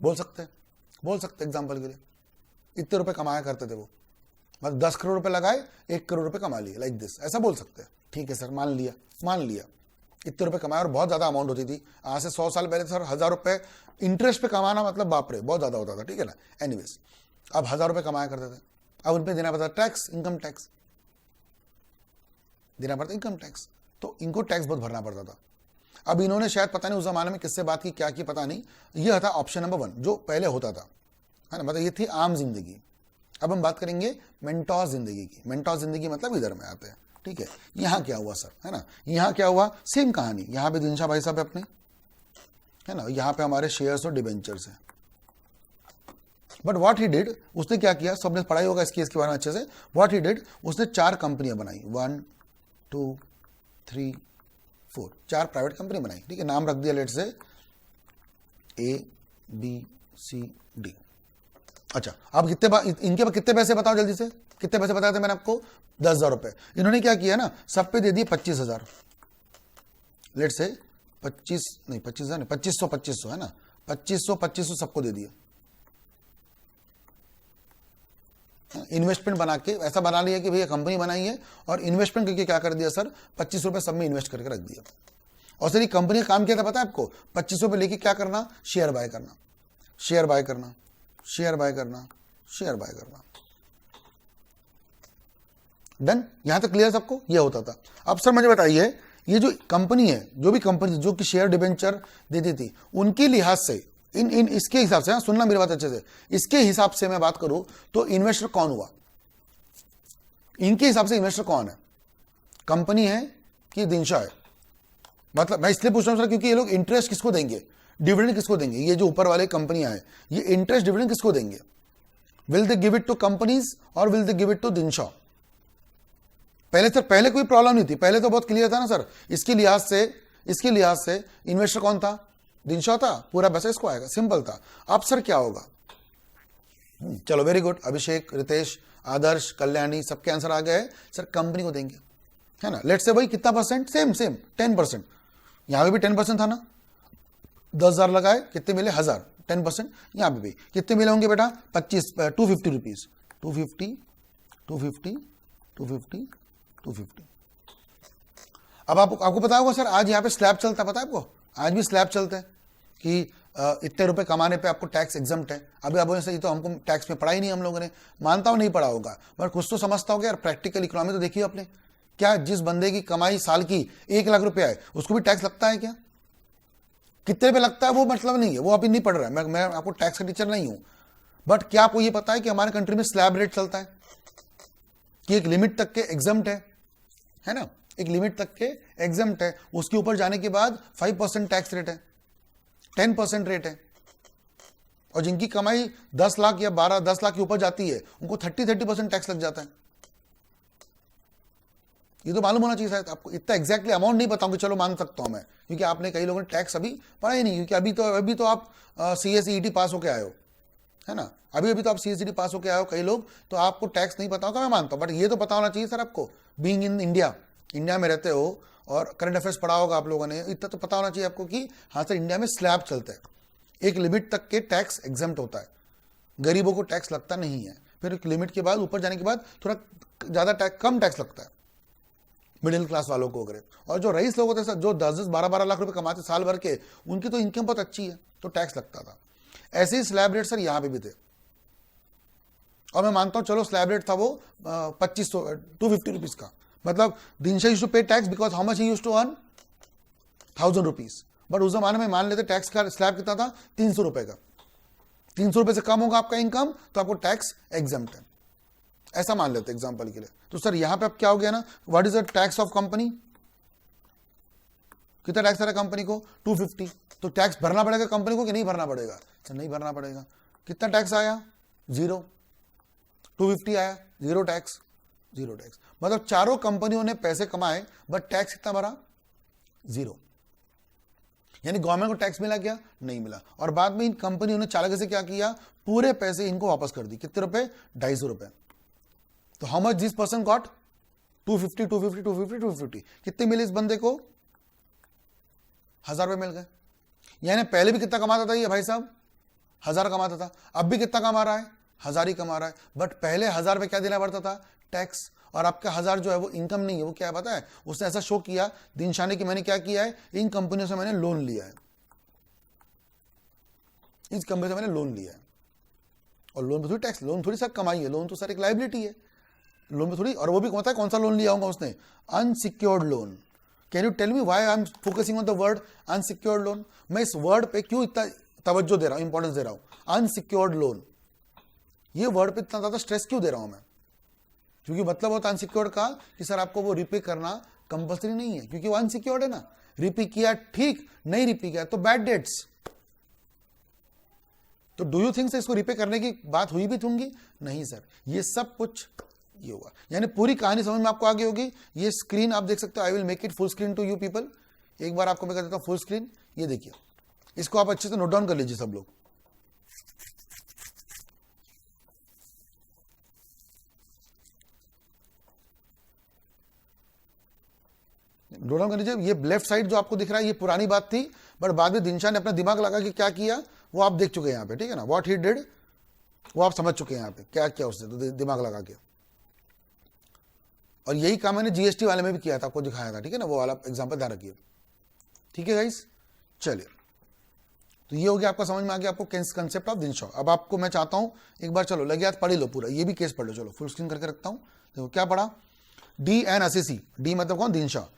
बोल सकते एग्जाम्पल के लिए, इतने रुपए कमाया करते थे वो, मतलब 10 करोड़ रुपए लगाए 1 करोड़ रुपए कमा लिए, लाइक दिस, ऐसा बोल सकते हैं। ठीक है सर, मान लिया इतने रुपए कमाया, और बहुत ज्यादा अमाउंट होती थी आज से 100 साल पहले। सर 1000 रुपये इंटरेस्ट पे कमाना मतलब बाप रे बहुत ज्यादा होता था, ठीक है ना। एनीवेज, अब 1000 रुपये कमाया करते थे, अब उन पे देना पड़ता टैक्स, इनकम टैक्स देना पड़ता, इनकम टैक्स, तो इनको टैक्स बहुत भरना पड़ता था। अब इन्होंने शायद पता नहीं उस जमाने में किससे बात की, क्या की पता नहीं, यह था ऑप्शन नंबर 1 जो पहले होता था, है ना, मतलब ये थी आम जिंदगी। अब हम बात करेंगे मेंटोर जिंदगी की। मेंटोर जिंदगी मतलब इधर में आते हैं, ठीक है। यहाँ क्या हुआ सर, है ना, यहाँ क्या हुआ, सेम कहानी, यहाँ पे दिनशाह भाई साहब है अपने, है ना, यहाँ पे हमारे शेयर्स और डिबेंचर्स हैं। बट व्हाट ही डिड, उसने क्या किया, सबने पढ़ाई होगा इसके बारे में अच्छे से। व्हाट ही डिड, उसने 4 कंपनियां बनाई, 1 2 3 4, 4 प्राइवेट कंपनी बनाई, ठीक है। नाम रख दिया लेट से ABCD। अच्छा, अब इनके पास कितने पैसे बताओ जल्दी से, कितने पैसे बताए थे मैंने आपको, 10,000 रुपए। इन्होंने क्या किया ना, सब पे दे दिए 25,000, लेट से 2500 है ना, 2500 सबको दे दिया। इन्वेस्टमेंट बना के ऐसा बना लिया कि भैया कंपनी बनाई है और इन्वेस्टमेंट करके क्या कर दिया सर, 25 रुपए सब में इन्वेस्ट करके रख दिया। और सर ये कंपनी का काम क्या था पता है आपको, 25 रुपए लेके क्या करना, शेयर बाय करना, शेयर बाय करना, शेयर बाय करना, शेयर बाय करना। डन, यहां तक क्लियर सबको, ये होता था। अब सर मुझे बताइए, ये जो कंपनी है, जो भी कंपनी जो कि शेयर डिबेंचर देती थी, उनके लिहाज से इन इसके हिसाब से, सुनना मेरी बात अच्छे से, इसके हिसाब से मैं बात करूं तो इन्वेस्टर कौन हुआ, इनके हिसाब से इन्वेस्टर कौन है, कंपनी है कि दिनशा है? मतलब मैं इसलिए पूछ रहा हूं सर क्योंकि ये लोग इंटरेस्ट किसको देंगे, डिविडेंड किसको देंगे, ये जो ऊपर वाले कंपनियां हैं ये इंटरेस्ट डिविडेंड किसको देंगे? Will they give it to companies और will they give it to Dinshaw? पहले सर, पहले कोई प्रॉब्लम नहीं थी, पहले तो बहुत क्लियर था ना सर। इसके लिहाज से इन्वेस्टर कौन था, दिनशा था, पूरा पैसा इसको आएगा, सिंपल था। अब सर क्या होगा, चलो वेरी गुड, अभिषेक, रितेश, आदर्श, कल्याणी सबके आंसर आ गए, सर कंपनी को देंगे, है ना। लेट्स से भाई कितना परसेंट, सेम 10%, यहां पे भी 10% था ना, 10,000 लगाए, कितने मिले, 1000, 10%। यहां पे भी कितने मिले होंगे बेटा, 250 रुपीज, 250। अब आपको पता होगा सर, आज यहाँ पे स्लैब चलता है, पता है आपको, आज भी स्लैब चलते हैं कि इतने रुपए कमाने पे आपको टैक्स एग्जम्प्ट है। अभी आप बोले तो हमको टैक्स में पढ़ा ही नहीं हम लोगों ने, मानता हूं नहीं पढ़ा होगा, पर कुछ तो समझता होगा यार, प्रैक्टिकल इकोनॉमी तो देखिए आपने, क्या जिस बंदे की कमाई साल की 1 लाख रुपया है उसको भी टैक्स लगता है क्या? कितने पे लगता है वो मतलब नहीं है, वो अभी नहीं पढ़ रहा है, मैं आपको टैक्स का टीचर नहीं हूं। बट क्या आपको ये पता है कि हमारे कंट्री में स्लैब रेट चलता है कि एक लिमिट तक के एग्जम्प्ट है ना, एक लिमिट तक के एग्जम्प्ट है, उसके ऊपर जाने के बाद 5% टैक्स रेट है, 10% रेट है। और जिनकी कमाई 10 लाख या 10 लाख के ऊपर जाती है उनको 30% टैक्स लग जाता है। ये तो मालूम होना चाहिए शायद आपको, इतना एग्जैक्टली अमाउंट नहीं बताऊंगी, चलो मान सकता हूं मैं, क्योंकि आपने कई लोगों ने टैक्स अभी पढ़ा ही नहीं, क्योंकि अभी तो आप CSET पास होके आए हो, है ना, अभी तो आप CSET पास होके आए हो कई लोग, तो आपको टैक्स नहीं पता होगा, मैं मानता हूं, बट ये तो पता होना चाहिए सर आपको, बीइंग इन इंडिया में रहते हो और करंट अफेयर्स पढ़ा होगा आप लोगों ने, इतना तो पता होना चाहिए आपको कि हाँ सर इंडिया में स्लैब चलते हैं, एक लिमिट तक के टैक्स एग्जम्प्ट होता है, गरीबों को टैक्स लगता नहीं है, फिर एक लिमिट के बाद ऊपर जाने के बाद थोड़ा ज्यादा कम टैक्स लगता है मिडिल क्लास वालों को वगैरह। और जो रईस लोग होते हैं सर, जो 10-10, 12-12 लाख रुपए कमाते साल भर के, उनकी तो इनकम बहुत अच्छी है, तो टैक्स लगता था। ऐसे ही स्लैब रेट सर यहाँ पे भी थे, और मैं मानता हूं चलो स्लैब रेट था वो 250 रुपीज का, मतलब Dinshaw used to pay tax because how much he used to earn 1000 rupees, but उस जमाने में मान लेते टैक्स का स्लैब कितना था, 300 रुपए का, 300 रुपए से कम होगा आपका इनकम तो आपको टैक्स एग्जम्प्ट है, ऐसा मान लेते एग्जांपल के लिए। तो सर यहां पे अब क्या हो गया ना, what is the tax of company, कितना टैक्स आ रहा है कंपनी को, 250, तो टैक्स भरना पड़ेगा कंपनी को कि नहीं भरना पड़ेगा, सर नहीं भरना पड़ेगा। कितना टैक्स आया, 0, 250 आया, 0 टैक्स, मतलब चारों कंपनियों ने पैसे कमाए बट टैक्स कितना भरा, 0, यानी गवर्नमेंट को टैक्स मिला क्या, नहीं मिला। और बाद में इन कंपनियों ने चालाकी से क्या किया, पूरे पैसे इनको वापस कर दी, कितने रुपए, 250 रुपए। तो how much this person got, 250, कितने मिले इस बंदे को, 1000 रुपए मिल गए। यानी पहले भी कितना कमाता था ये भाई साहब, 1000 कमाता था, अब भी कितना कमा रहा है, 1000 ही कमा रहा है, बट पहले 1000 पे क्या देना पड़ता था, टैक्स। और आपका 1000 जो है वो इनकम नहीं है, वो क्या है पता है, उसने ऐसा शो किया दिनशा ने कि मैंने क्या किया है, इन कंपनियों से मैंने लोन लिया है, इस कंपनी से मैंने लोन लिया है। और लोन पे थोड़ी टैक्स, लोन थोड़ी सर कमाई है, लोन तो सर एक लाइबिलिटी है, लोन पे थोड़ी। और वो भी पता है कौन सा लोन लिया होगा उसने, unsecured loan. Can you tell me why I am focusing on the word unsecured loan, मैं इस वर्ड पे क्यों इतना तवज्जो दे रहा हूं, इंपॉर्टेंस दे रहा हूं, अनसिक्योर्ड लोन, ये वर्ड पे इतना ज्यादा स्ट्रेस क्यों दे रहा हूं मैं, क्योंकि मतलब होता है अनसिक्योर्ड का कि सर आपको वो रिपे करना कंपल्सरी नहीं है, क्योंकि वो अनसिक्योर्ड है ना, रिपे किया ठीक, नहीं रिपे किया तो बैड डेट्स, तो डू यू थिंक इसको रिपे करने की बात हुई भी होंगी? नहीं सर, ये सब कुछ ये होगा, यानी पूरी कहानी समझ में आपको आ गई होगी। ये स्क्रीन आप देख सकते हो, I will make it full screen to you people. एक बार आपको मैं कर देता हूं फुल स्क्रीन, ये देखिए, इसको आप अच्छे से नोट डाउन कर लीजिए सब लोग। नोट डाउन कर लीजिए। ये लेफ्ट साइड जो आपको दिख रहा है ये पुरानी बात थी, बट बाद में दिनशा ने अपना दिमाग लगा के क्या किया वो आप देख चुके हैं यहाँ पे, ठीक है ना। व्हाट ही डिड वो आप समझ चुके हैं यहाँ पे क्या किया उसने, तो दिमाग लगा के। और यही काम मैंने जीएसटी वाले में भी किया था, आपको दिखाया था, ठीक है ना, वो वाला एग्जांपल ध्यान रखिए, ठीक है गाइस। चलिए, तो ये हो गया आपका, समझ में आ गया आपको कंसेप्ट ऑफ दिनशा। अब आपको मैं चाहता हूं एक बार चलो लगे हाथ पढ़ ही लो पूरा, ये भी केस पढ़ लो। चलो फुल स्क्रीन करके रखता हूं। देखो क्या पढ़ा, डी एन असेसी, डी मतलब कौन, Dinshaw,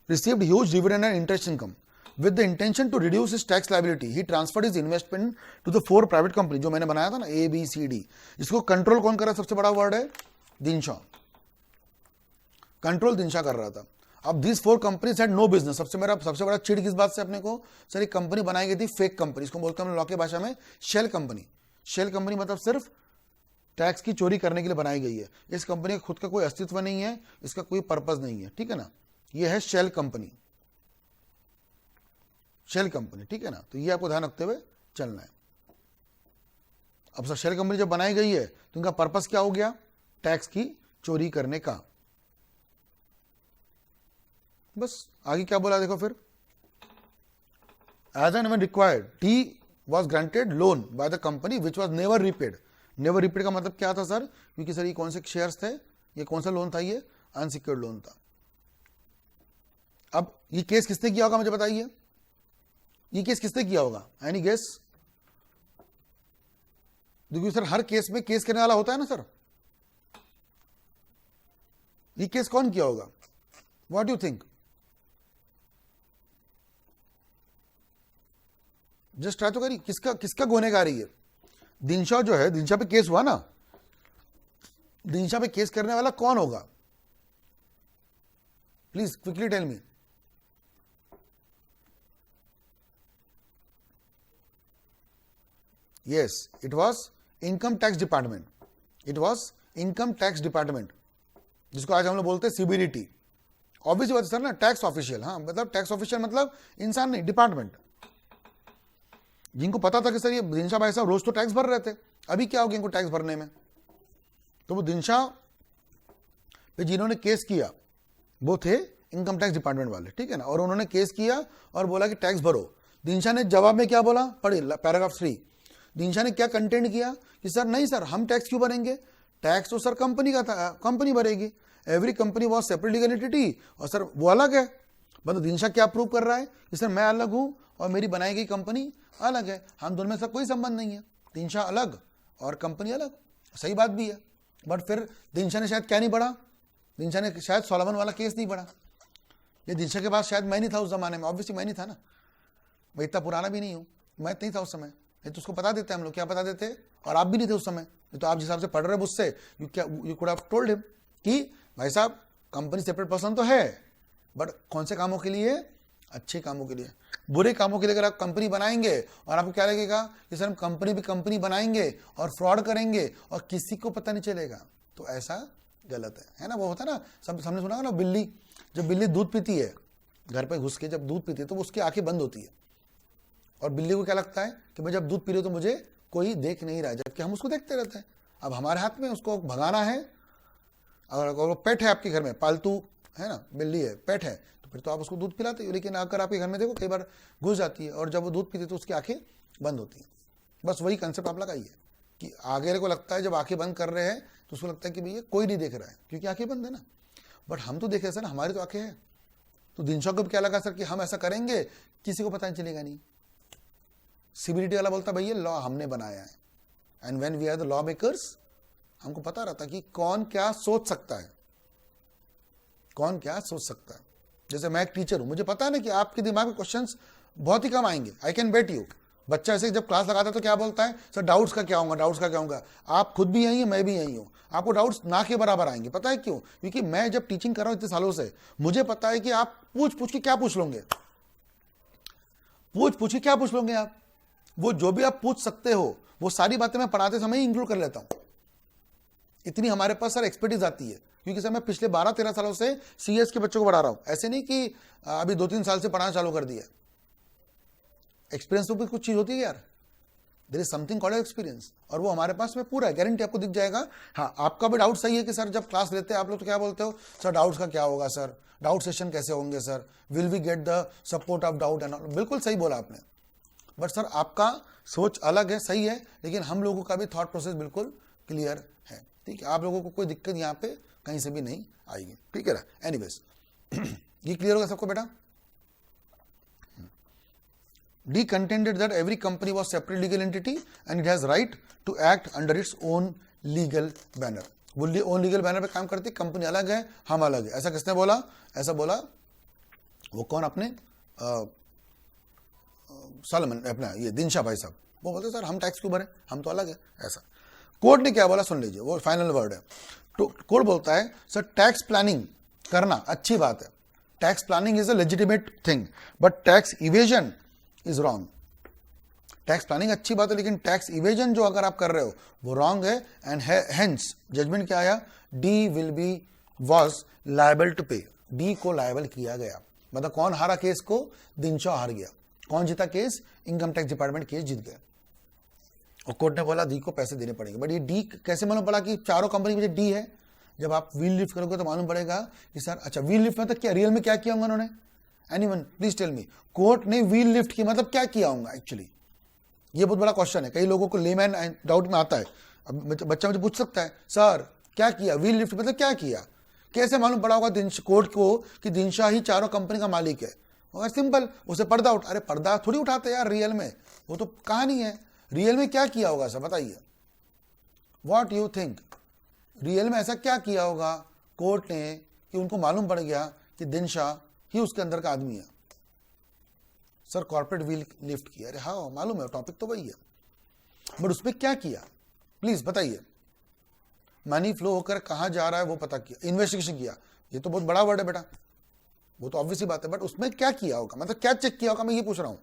received huge dividend and interest income. With the intention to reduce his tax liability, he transferred his investment to the 4 private company जो मैंने बनाया था ना, A, B, C, D। इसको कंट्रोल कौन कर रहा है? सबसे बड़ा वर्ड है दिनशा, कंट्रोल दिनशा कर रहा था। अब these 4 companies had no business। सबसे बड़ा चिड़ किस बात से अपने को, सर एक कंपनी बनाई गई थी फेक कंपनी, इसको बोलते हैं लॉ की भाषा में शेल कंपनी। शेल कंपनी मतलब सिर्फ टैक्स की चोरी करने के लिए बनाई गई है। इस कंपनी का खुद का कोई अस्तित्व नहीं है, इसका कोई पर्पज नहीं है, ठीक है ना। ये है शेल कंपनी, शेल कंपनी, ठीक है ना। तो ये आपको ध्यान रखते हुए चलना है। अब सर शेल कंपनी जब बनाई गई है तो इनका पर्पस क्या हो गया? टैक्स की चोरी करने का। बस आगे क्या बोला देखो फिर, as an when required T was granted loan by the company which was never repaid. Never repaid का मतलब क्या था सर? क्योंकि सर ये कौन से शेयर्स थे, ये कौन सा लोन था? ये अनसिक्योर्ड लोन था। अब ये केस किसने किया होगा मुझे बताइए, ये केस किसने किया होगा? Any guess? देखिए सर हर केस में केस करने वाला होता है ना सर, ये केस कौन किया होगा? What do you think? Just try तो करिए, किसका गुनहगारी है? दिनशा जो है, दिनशा पे केस हुआ ना, दिनशा पे केस करने वाला कौन होगा? Please quickly tell me. Yes, it was income tax department, it was income tax department, जिसको आज हम लोग बोलते हैं सीबीडीटी। ऑब्वियसली बात है सर ना, टैक्स ऑफिशियल, हाँ मतलब टैक्स ऑफिशियल मतलब इंसान नहीं, डिपार्टमेंट। जिनको पता था कि सर ये दिनशा भाई साहब रोज तो टैक्स भर रहे थे, अभी क्या हो गया इनको टैक्स भरने में, तो वो दिनशा पे जिन्होंने केस किया वो थे इनकम टैक्स डिपार्टमेंट वाले, ठीक है ना। और उन्होंने केस किया और बोला कि टैक्स भरो। दिनशा ने जवाब में क्या बोला, पढ़े पैराग्राफ 3। दिनशा ने क्या कंटेंट किया कि सर नहीं सर हम टैक्स क्यों भरेंगे, टैक्स तो सर कंपनी का था, कंपनी भरेगी। Every company was separate legal entity, और सर वो अलग है। मतलब दिनशा क्या प्रूव कर रहा है कि सर मैं अलग हूं और मेरी बनाई गई कंपनी अलग है, हम दोनों में सर कोई संबंध नहीं है। दिनशा अलग और कंपनी अलग, सही बात भी है। बट फिर दिनशा ने शायद क्या नहीं पढ़ा, दिनशा ने शायद सोलमन वाला केस नहीं पढ़ा। ये दिनशा के पास शायद मैं नहीं था उस जमाने में, ऑब्वियसली मैं नहीं था ना, मैं इतना पुराना भी नहीं हूँ, मैं नहीं था उस समय। ये तो उसको बता देते हम लोग, क्या बता देते, और आप भी नहीं थे उस समय। ये तो आप जिस हिसाब से पढ़ रहे हो उससे, you could have told him कि भाई साहब कंपनी सेपरेट पर्सन तो है, बट कौन से कामों के लिए, अच्छे कामों के लिए। बुरे कामों के लिए अगर आप कंपनी बनाएंगे और आपको क्या लगेगा कि सर हम कंपनी भी कंपनी बनाएंगे और फ्रॉड करेंगे और किसी को पता नहीं चलेगा, तो ऐसा गलत है ना। वो होता है ना, हमने सुना ना, बिल्ली जब बिल्ली दूध पीती है घर पे घुस के, जब दूध पीती है तो उसकी आंखें बंद होती है, और बिल्ली को क्या लगता है कि मैं जब दूध पी रही हूं तो मुझे कोई देख नहीं रहा, जबकि हम उसको देखते रहते हैं। अब हमारे हाथ में उसको भगाना है, अगर वो पेट है आपके घर में, पालतू है ना, बिल्ली है, पेट है, तो फिर तो आप उसको दूध पिलाते हो। लेकिन अगर आपके घर में देखो कई बार घुस जाती है और जब वो दूध पीती है तो उसकी आंखें बंद होती हैं। बस वही कंसेप्ट आप लगाइए कि आगे को लगता है जब आंखें बंद कर रहे हैं तो उसको लगता है कि भैया कोई नहीं देख रहा है क्योंकि आंखें बंद है ना, बट हम तो देख रहे हैं ना, हमारी तो आंखें हैं। तो दिनशा को भी क्या लगा सर कि हम ऐसा करेंगे किसी को पता नहीं चलेगा। नहीं, सीबीडीटी वाला बोलता भैया लॉ हमने बनाया है, and when we are the law makers, हमको पता रहता कि कौन क्या सोच सकता है, कौन क्या सोच सकता है। जैसे मैं एक टीचर हूं, मुझे पता है ना कि आपके दिमाग में क्वेश्चंस बहुत ही कम आएंगे, आई कैन बेट यू। बच्चा ऐसे जब क्लास लगाता है तो क्या बोलता है, सर डाउट्स का क्या होगा, डाउट्स का क्या होगा। आप खुद भी यही है, मैं भी यही हूं, आपको डाउट्स ना के बराबर आएंगे। पता है क्यों? क्योंकि मैं जब टीचिंग कर रहा हूं इतने सालों से, मुझे पता है कि आप पूछ पूछ के क्या पूछ लोगे, पूछ पूछ के क्या पूछ लोगे आप। वो जो भी आप पूछ सकते हो वो सारी बातें मैं पढ़ाते समय ही इंक्लूड कर लेता हूं। इतनी हमारे पास सर एक्सपर्टीज आती है, क्योंकि सर मैं पिछले 12-13 सालों से सीएस के बच्चों को पढ़ा रहा हूं। ऐसे नहीं कि अभी 2-3 साल से पढ़ाना चालू कर दिया। एक्सपीरियंस तो भी कुछ चीज होती है यार, there is something called experience, और वो हमारे पास में पूरा है, गारंटी आपको दिख जाएगा। हाँ, आपका भी डाउट सही है कि सर जब क्लास लेते हैं आप लोग तो क्या बोलते हो, सर डाउट्स का क्या होगा, सर डाउट सेशन कैसे होंगे, sir will we get the support of doubt and all. बिल्कुल सही बोला आपने, बट सर आपका सोच अलग है, सही है, लेकिन हम लोगों का भी थॉट प्रोसेस बिल्कुल क्लियर है। ठीक है, आप लोगों को कोई दिक्कत यहाँ पे कहीं से भी नहीं आएगी। ठीक है ना, एनीवेज ये क्लियर होगा सबको बेटा। D contended that every company was separate legal entity and it has right to act under its own legal banner. वो own legal banner पे काम करती, कंपनी अलग है, हम अलग है। ऐसा किसने बोला? ऐसा बोला वो कौन, अपने सलमान, अपना ये दिनशा भाई साहब। वो बोलते सर हम टैक्स क्यों भरे, हम तो अलग है। ऐसा कोर्ट ने क्या बोला सुन लीजिए, वो फाइनल वर्ड है। तो कोर्ट बोलता है सर टैक्स प्लानिंग करना अच्छी बात है, tax planning is a legitimate thing, but tax evasion is wrong. Tax planning अच्छी बात है, लेकिन टैक्स इवेजन जो अगर आप कर रहे हो वो रॉन्ग है। एंड हेंस जजमेंट क्या आया, D will be was liable to pay, D को लायबल किया गया। मतलब कौन हारा केस को, दिनशा हार गया। कौन जीता case, income tax department case जीत गया, और कोर्ट ने बोला डी को पैसे देने पड़ेंगे। बट ये डी कैसे मालूम पड़ा कि चारों कंपनी में डी है? जब आप व्हील लिफ्ट करोगे तो मालूम पड़ेगा कि सर अच्छा व्हील लिफ्ट में तो क्या रियल में क्या किया होगा उन्होंने, anyone please tell me. Court ने व्हील लिफ्ट की मतलब क्या किया होगा एक्चुअली, ये बहुत बड़ा क्वेश्चन है। कई लोगों को लेमैन डाउट में आता है। अब बच्चा मुझे पूछ सकता है सर क्या किया, व्हील लिफ्ट मतलब क्या किया, कैसे मालूम पड़ा होगा कोर्ट को कि दिनशा ही चारों कंपनी का मालिक है? और सिंपल, उसे पर्दा अरे पर्दा थोड़ी उठाते यार रियल में, वो तो कहानी है। रियल में क्या किया होगा सर बताइए, व्हाट यू थिंक, रियल में ऐसा क्या किया होगा कोर्ट ने कि उनको मालूम पड़ गया कि दिनशा ही उसके अंदर का आदमी है? सर कॉर्पोरेट व्हील लिफ्ट किया, अरे हाँ मालूम है, टॉपिक तो वही है, बट उसमें क्या किया प्लीज बताइए। मनी फ्लो होकर कहां जा रहा है वो पता किया, इन्वेस्टिगेशन किया, ये तो बहुत बड़ा वर्ड है बेटा, वो तो ऑब्वियस ही बात है, बट उसमें क्या किया होगा, मतलब क्या चेक किया होगा, मैं ये पूछ रहा हूं।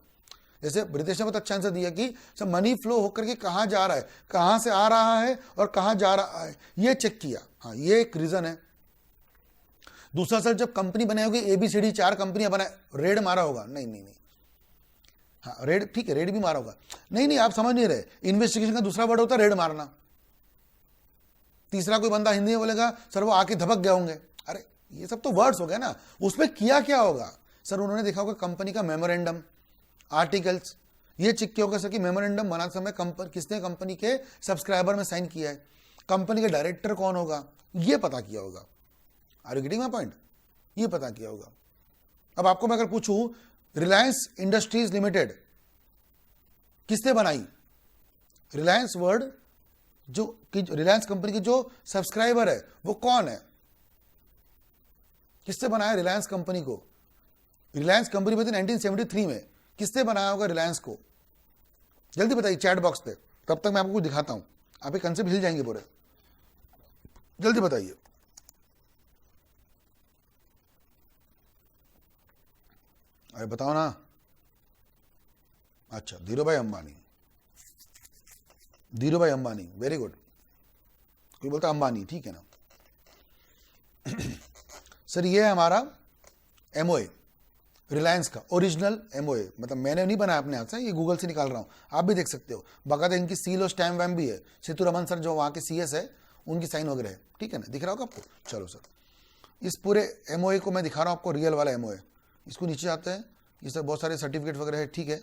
जैसे रितेश ने बहुत अच्छा आंसर दिया कि सर मनी फ्लो होकर के कहां जा रहा है, कहां से आ रहा है और कहां जा रहा है, ये चेक किया। हाँ ये एक रीजन है। दूसरा सर जब कंपनी बनाई होगी ABCD 4 कंपनियां बनाए, रेड मारा होगा, नहीं नहीं नहीं, हाँ रेड ठीक है, रेड भी मारा होगा, नहीं नहीं आप समझ नहीं रहे, इन्वेस्टिगेशन का दूसरा वर्ड होता है रेड मारना। तीसरा कोई बंदा हिंदी में बोलेगा सर वो आके धपक गए होंगे, अरे ये सब तो वर्ड्स हो गए ना। उसमें किया क्या होगा सर, उन्होंने देखा होगा कंपनी का मेमोरेंडम, आर्टिकल्स, ये चेक किया होगा सर कि मेमोरेंडम बनाते समय किसने कंपनी के सब्सक्राइबर में साइन किया है, कंपनी के डायरेक्टर कौन होगा, ये पता किया होगा। Are you getting my point, ये पता किया होगा। अब आपको मैं अगर पूछूं रिलायंस इंडस्ट्रीज लिमिटेड किसने बनाई, रिलायंस वर्ड जो रिलायंस कंपनी की जो सब्सक्राइबर है वो कौन है, किसने बनाया रिलायंस कंपनी को? रिलायंस कंपनी बनी 1973 में, किसने बनाया होगा रिलायंस को? जल्दी बताइए चैट बॉक्स पे, तब तक मैं आपको कुछ दिखाता हूं, आपके कंसेप्ट हिल जाएंगे पूरे, जल्दी बताइए। अरे बताओ ना। अच्छा धीरूभाई अंबानी, धीरूभाई अंबानी, वेरी गुड। कोई बोलता अंबानी, ठीक है ना। सर ये है हमारा एमओए रिलायंस का, ओरिजिनल एमओए, मतलब मैंने नहीं बनाया अपने हाथ से, ये गूगल से निकाल रहा हूँ, आप भी देख सकते हो। बाकायदा इनकी सील और स्टैम्प वैम्प भी है, सेतु रमन सर जो वहाँ के CS है उनकी साइन वगैरह है, ठीक है ना, दिख रहा होगा आपको। चलो सर इस पूरे एमओए को मैं दिखा रहा हूँ आपको, रियल वाला एमओए। इसको नीचे जाते हैं, ये सर बहुत सारे सर्टिफिकेट वगैरह है, ठीक है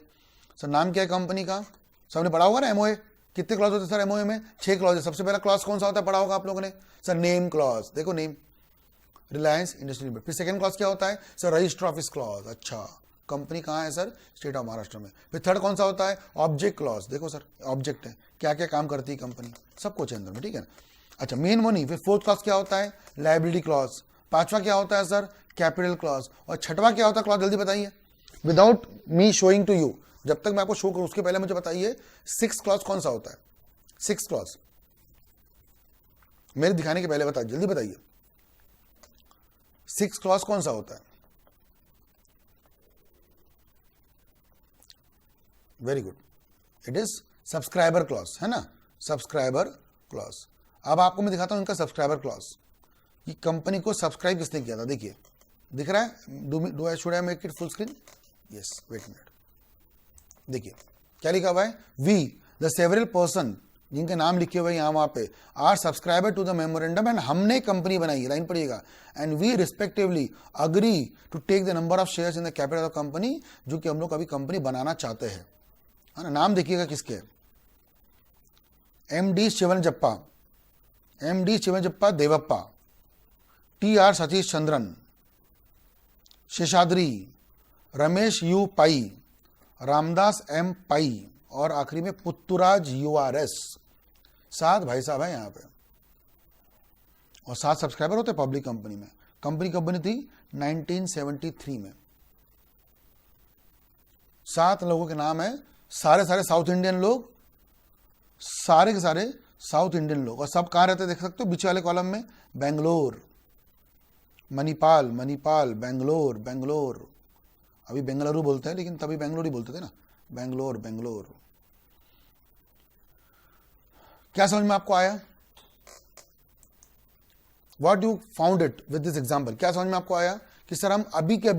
सर। नाम क्या है कंपनी का, सबने पढ़ा होगा ना एमओए, कितने क्लॉज होते हैं सर एमओए में? 6 क्लॉज है। सबसे पहला क्लॉज कौन सा होता है, पढ़ा होगा आप लोगों ने सर, नेम क्लॉज, देखो नेम रिलायंस इंडस्ट्री लिमिटेड। फिर सेकंड क्लॉज क्या होता है सर, रजिस्टर ऑफिस क्लॉज, अच्छा कंपनी कहाँ है सर, स्टेट ऑफ महाराष्ट्र में। फिर थर्ड कौन सा होता है, ऑब्जेक्ट क्लॉज, देखो सर ऑब्जेक्ट है, क्या क्या काम करती है कंपनी, सब कुछ है अंदर में, ठीक है ना। अच्छा मेन वो नहीं। फिर फोर्थ क्लॉज क्या होता है, लायबिलिटी क्लॉज। पांचवा क्या होता है सर, कैपिटल क्लॉज। और छठवा क्या होता है क्लॉज, जल्दी बताइए, without me showing to you, जब तक मैं आपको शो करूं उसके पहले मुझे बताइए 6 क्लॉज कौन सा होता है। 6 क्लॉज मेरे दिखाने के पहले बताइए, जल्दी बताइए 6 क्लॉज कौन सा होता है। Very good, it is subscriber clause, है ना, सब्सक्राइबर क्लॉज। अब आपको मैं दिखाता हूं इनका सब्सक्राइबर क्लॉज, कि कंपनी को सब्सक्राइब किसने किया था। देखिए दिख रहा है, do I should I make it full screen, yes, wait minute. देखिए क्या लिखा हुआ है, वी द सेवरल पर्सन, जिनके नाम लिखे हुए यहाँ वहां पे, are subscriber to the memorandum, and हमने कंपनी बनाई है, लाइन पढ़िएगा, and we respectively agree to take the number of shares in the capital of company, जो कि हम लोग अभी कंपनी बनाना चाहते हैं, है ना। नाम देखिएगा किसके, MD Shivanjappa, MD Shivanjappa Devappa, T R Satish Chandran, Seshadri, Ramesh U Pai, Ramdas M Pai, और आखिरी में पुत्तुराज यूआरएस। 7 भाई साहब हैं यहाँ पे, और 7 सब्सक्राइबर होते पब्लिक कंपनी में। कंपनी कब बनी थी, 1973 में। 7 लोगों के नाम है, सारे साउथ इंडियन लोग, सारे के सारे साउथ इंडियन लोग, और सब कहाँ रहते देख सकते हो बीच वाले कॉलम में, बेंगलोर, मणिपाल, मणिपाल, बेंगलोर, बेंगलोर, अभी बेंगलुरु बोलते हैं लेकिन तभी बेंगलोर ही बोलते थे ना, बेंगलोर, बेंगलोर। क्या समझ में आपको आया, what you found it with this example, क्या समझ में आपको आया कि सर हम अभी के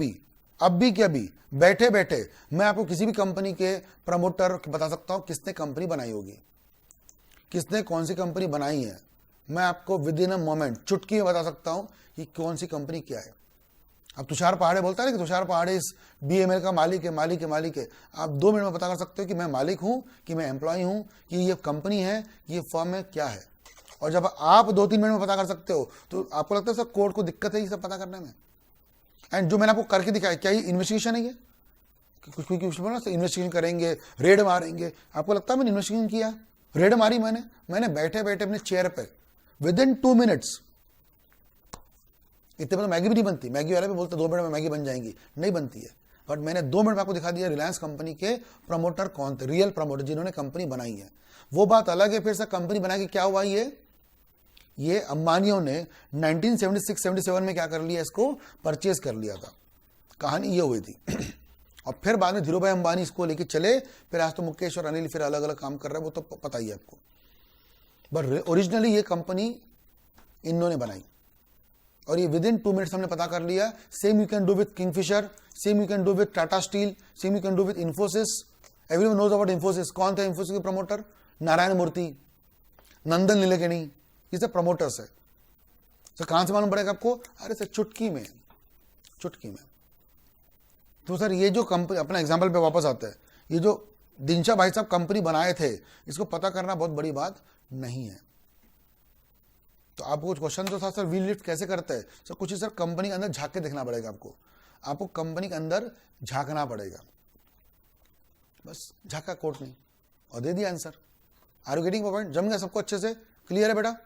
अभी बैठे बैठे मैं आपको किसी भी कंपनी के प्रमोटर बता सकता हूं किसने कंपनी बनाई होगी, किसने कौन सी कंपनी बनाई है, मैं आपको विद इन अ मोमेंट चुटकी में बता सकता हूं कि कौन सी कंपनी क्या है। अब तुषार पहाड़े बोलता है कि तुषार पहाड़े इस BML का मालिक है, आप 2 मिनट में पता कर सकते हो कि मैं मालिक हूं, कि मैं एम्प्लॉय हूं, कि ये कंपनी है, ये फर्म है, क्या है। और जब आप 2-3 मिनट में पता कर सकते हो तो आपको लगता है सर कोर्ट को दिक्कत है ये सब पता करने में। एंड जो मैंने आपको करके दिखाया, क्या ये इन्वेस्टिगेशन है, ये कुछ इन्वेस्टिगेशन करेंगे, रेड मारेंगे, आपको लगता है मैंने इन्वेस्टिगेशन किया, रेड मारी मैंने बैठे बैठे अपने चेयर पे विद इन 2 मिनट्स। इतने में तो मैगी भी नहीं बनती, मैगी वाले भी बोलते 2 मिनट में मैगी बन जाएंगी, नहीं बनती है, बट मैंने 2 मिनट में आपको दिखा दिया रिलायंस कंपनी के प्रमोटर कौन थे, रियल प्रमोटर जिन्होंने कंपनी बनाई है। वो बात अलग है, फिर से कंपनी बना के क्या हुआ, ये अंबानियों ने 1976-77 में क्या कर लिया, इसको परचेज कर लिया था, कहानी ये हुई थी। और फिर बाद में धीरू भाई अंबानी इसको लेके चले, फिर आज तो मुकेश और अनिल फिर अलग अलग काम कर रहे हैं, वो तो पता ही है आपको, बट ओरिजिनली ये कंपनी इन्होंने बनाई, और ये विद इन 2 मिनट्स हमने पता कर लिया। Same you can do with Kingfisher, same you can do with Tata Steel, same you can do with Infosys. Everyone knows about Infosys. कौन थे इंफोसिस के प्रमोटर, नारायण मूर्ति, नंदन नीलेकणी, ये सब प्रमोटर्स है। तो कहां से मालूम पड़ेगा आपको, अरे सर चुटकी में। तो सर ये जो कंपनी, अपना एग्जाम्पल पे वापस आता है, ये जो दिनशा भाई साहब कंपनी बनाए थे, इसको पता करना बहुत बड़ी बात नहीं है। तो आपको कुछ क्वेश्चन तो था सर व्हील लिफ्ट कैसे करते हैं, सर कुछ ही सर कंपनी के अंदर झांक के देखना पड़ेगा, आपको कंपनी के अंदर झांकना पड़ेगा, बस झांका कोर्ट नहीं, और दे दिया answer. Are you getting point, जम गया सबको अच्छे से, क्लियर है बेटा।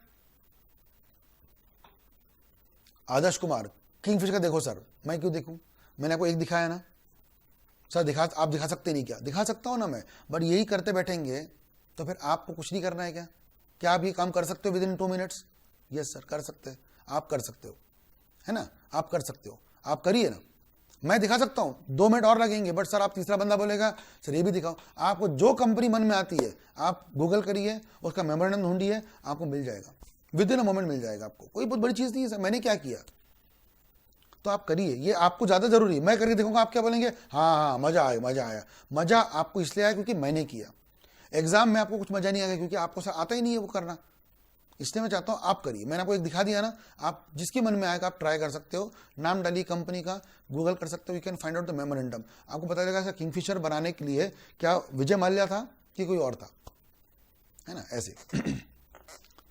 आदर्श कुमार, किंगफिशर का देखो सर, मैं क्यों देखूं, मैंने आपको एक दिखाया ना सर, आप दिखा सकते नहीं क्या, दिखा सकता हूं ना मैं, बट यही करते बैठेंगे तो फिर आपको कुछ नहीं करना है क्या आप ये काम कर सकते हो with in 2 minutes, yes sir कर सकते हैं, आप कर सकते हो, है ना, आप कर सकते हो, आप करिए ना, मैं दिखा सकता हूं, 2 मिनट और लगेंगे, बट सर आप तीसरा बंदा बोलेगा सर ये भी दिखाओ। आपको जो कंपनी मन में आती है आप गूगल करिए, उसका मेमोरेंडम ढूंढिए, आपको मिल जाएगा, विद इन अ मोमेंट मिल जाएगा आपको, कोई बहुत बड़ी चीज नहीं है सर मैंने क्या किया, तो आप करिए, ये आपको ज्यादा जरूरी है। मैं करके देखूंगा, आप क्या बोलेंगे, हाँ मजा आया, मजा आपको इसलिए आया क्योंकि मैंने किया। एग्जाम में आपको कुछ मजा नहीं आएगा क्योंकि आपको सर आता ही नहीं है वो करना, इसलिए मैं चाहता हूं आप करिए। मैंने आपको एक दिखा दिया ना, आप जिसके मन में आएगा आप ट्राई कर सकते हो, नाम डालिए कंपनी का, गूगल कर सकते हो, you can find out the memorandum, आपको पता चलेगा सर किंगफिशर बनाने के लिए क्या विजय माल्या था कि कोई और था, है ना, ऐसे।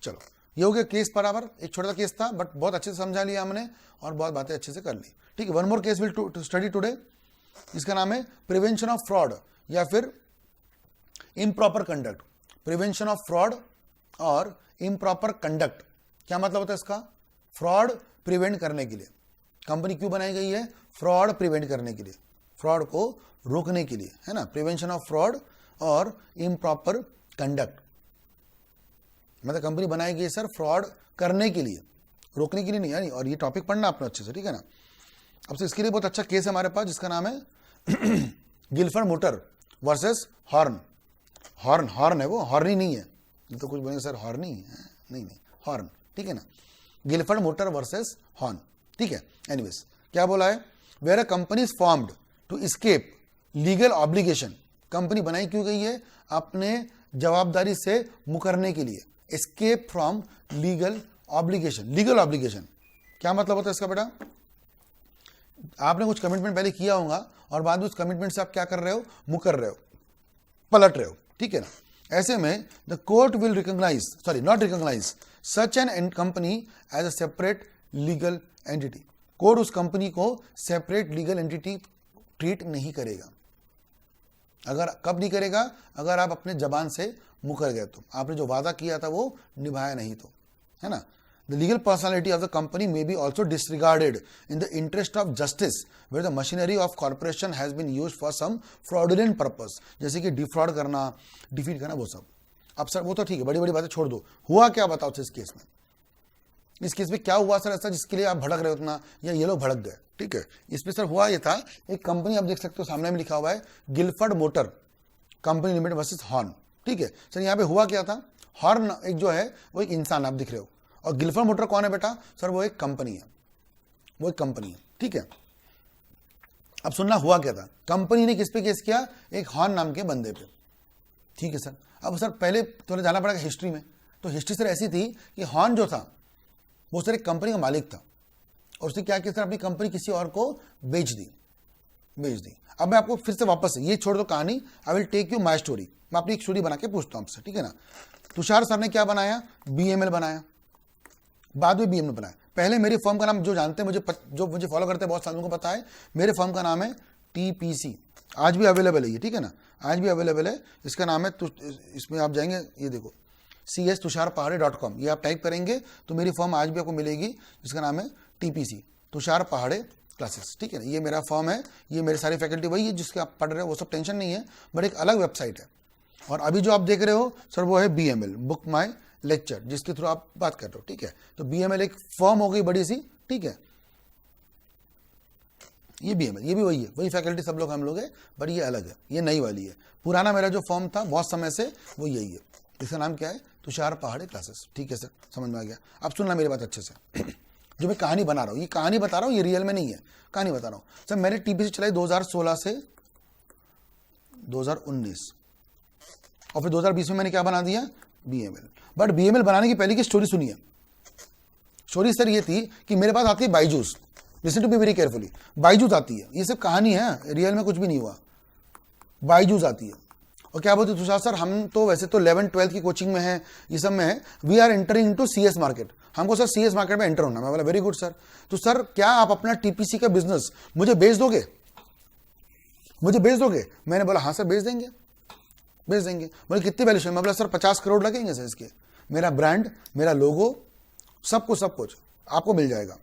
चलो ये हो गया केस बराबर, एक छोटा सा केस था बट बहुत अच्छे से समझा लिया हमने और बहुत बातें अच्छे से कर ली, ठीक है। One more case will to study today, इसका नाम है प्रिवेंशन ऑफ फ्रॉड या फिर improper conduct. Prevention of fraud और इम्प्रॉपर कंडक्ट, क्या मतलब होता है इसका, फ्रॉड प्रिवेंट करने के लिए कंपनी क्यों बनाई गई है, फ्रॉड प्रिवेंट करने के लिए, फ्रॉड को रोकने के लिए, है ना। प्रिवेंशन ऑफ फ्रॉड और इम्प्रॉपर कंडक्ट, मतलब कंपनी बनाई गई सर फ्रॉड करने के लिए, रोकने के लिए नहीं, यानी, और ये टॉपिक पढ़ना आपने अच्छे से, ठीक है ना। अब से इसके लिए बहुत अच्छा केस है हमारे पास जिसका नाम है Gilford motor versus horn. Horn, horn है वो, हॉर्नी नहीं है। ये तो कुछ बोलेंगे सर हॉर्नी है, नहीं नहीं, हॉर्न, ठीक है ना। गिलफर्ड मोटर वर्सेस हॉर्न, ठीक है। एनीवेज क्या बोला है, where a company is formed to escape legal obligation, company बनाई क्यों गई है, अपने जवाबदारी से मुकरने के लिए। Escape from legal obligation, legal obligation क्या मतलब होता है इसका बेटा, आपने कुछ कमिटमेंट पहले किया होगा और बाद में उस कमिटमेंट से आप क्या कर रहे हो, मुकर रहे हो, पलट रहे हो, ठीक है ना। ऐसे में the court will recognise, sorry not recognise such an company as a separate legal entity, court उस कंपनी को सेपरेट लीगल एंटिटी ट्रीट नहीं करेगा। अगर कब नहीं करेगा, अगर आप अपने जबान से मुकर गए तो, आपने जो वादा किया था वो निभाया नहीं तो, है ना। The legal personality of the company may be also disregarded in the interest of justice where the machinery of corporation has been used for some fraudulent purpose, जैसे कि डिफ्रॉड करना, डिफीट करना, वो सब। अब सर वो तो ठीक है, बड़ी बड़ी बातें छोड़ दो, हुआ क्या बताओ इस केस में, इस केस में क्या हुआ सर ऐसा जिसके लिए आप भड़क रहे हो उतना, या ये लोग भड़क गए, ठीक है। इसमें सर हुआ ये था, एक कंपनी आप देख सकते हो सामने में लिखा हुआ है Gilford motor company limited versus horn, ठीक है। सर यहाँ पे हुआ क्या था, हॉर्न एक जो है वो एक इंसान आप दिख रहे हो, और गिलफर्ड मोटर कौन है बेटा, सर वो एक कंपनी है, वो एक कंपनी है, ठीक है। अब सुनना हुआ क्या था, कंपनी ने किस पे केस किया, एक हॉर्न नाम के बंदे पे, ठीक है सर। अब सर पहले थोड़ा जाना पड़ेगा हिस्ट्री में, तो हिस्ट्री सर ऐसी थी कि हॉर्न जो था वो सर एक कंपनी का मालिक था, और उसने क्या किया सर, अपनी कंपनी किसी और को बेच दी। अब मैं आपको फिर से वापस ये छोड़ दो कहानी, I will take you my story, मैं अपनी एक स्टोरी बना के पूछता हूँ आपसे, ठीक है ना। तुषार सर ने क्या बनाया, BML बनाया, बाद में BML बनाया। पहले मेरी फर्म का नाम जो जानते हैं, जो मुझे फॉलो करते हैं बहुत सालों को पता है, मेरे फर्म का नाम है TPC, आज भी अवेलेबल है ये, ठीक है ना, आज भी अवेलेबल है। इसका नाम है, इसमें आप जाएंगे, ये देखो CSTusharPahade.com, ये आप टाइप करेंगे तो मेरी फर्म आज भी आपको मिलेगी, जिसका नाम है TPC, तुषार पहाड़े क्लासेस, ठीक है ना। ये मेरा फर्म है, ये मेरे सारी फैकल्टी वही है जिसके आप पढ़ रहे हो, वो सब टेंशन नहीं है, बट एक अलग वेबसाइट है। और अभी जो आप देख रहे हो सर वो है BML, बुक माई लेक्चर, जिसके थ्रू आप बात कर रहे हो, ठीक है। तो BML एक फर्म हो गई बड़ी सी, ठीक है। ये BML, ये भी वही है, वही फैकल्टी सब लोग हम लोग है, बट ये अलग है, ये नई वाली है। पुराना मेरा जो फर्म था बहुत समय से वो यही है, इसका नाम क्या है, तुषार पहाड़े क्लासेस, ठीक है सर, समझ में आ गया। अब सुनना मेरी बात अच्छे से जो मैं कहानी बना रहा हूँ, ये कहानी बता रहा हूँ, ये रियल में नहीं है, कहानी बता रहा हूँ सर। मैंने TPC चलाई 2016 से 2019, और फिर 2020 में मैंने क्या बना दिया, BML। बट BML बनाने की पहले की स्टोरी सुनिए। स्टोरी सर ये थी कि मेरे पास आती है Byju's, listen to be very carefully, Byju's आती है, ये सब कहानी है, रियल में कुछ भी नहीं हुआ। बायजूस आती है और क्या बोलती है, तुषार सर हम तो वैसे तो 11-12 की कोचिंग में है, ये सब में है, we are entering into CS market, हमको सर CS मार्केट में एंटर होना। मैं बोला वेरी गुड सर, तो सर क्या आप अपना TPC का बिजनेस मुझे बेच दोगे, मुझे बेच दोगे। मैंने बोला हाँ सर बेच देंगे, बेच देंगे। बोले कितनी वैल्यूएशन, मैं बोला सर 50 करोड़ लगेंगे सर इसके, मेरा ब्रांड, मेरा लोगो, सब कुछ आपको मिल जाएगा।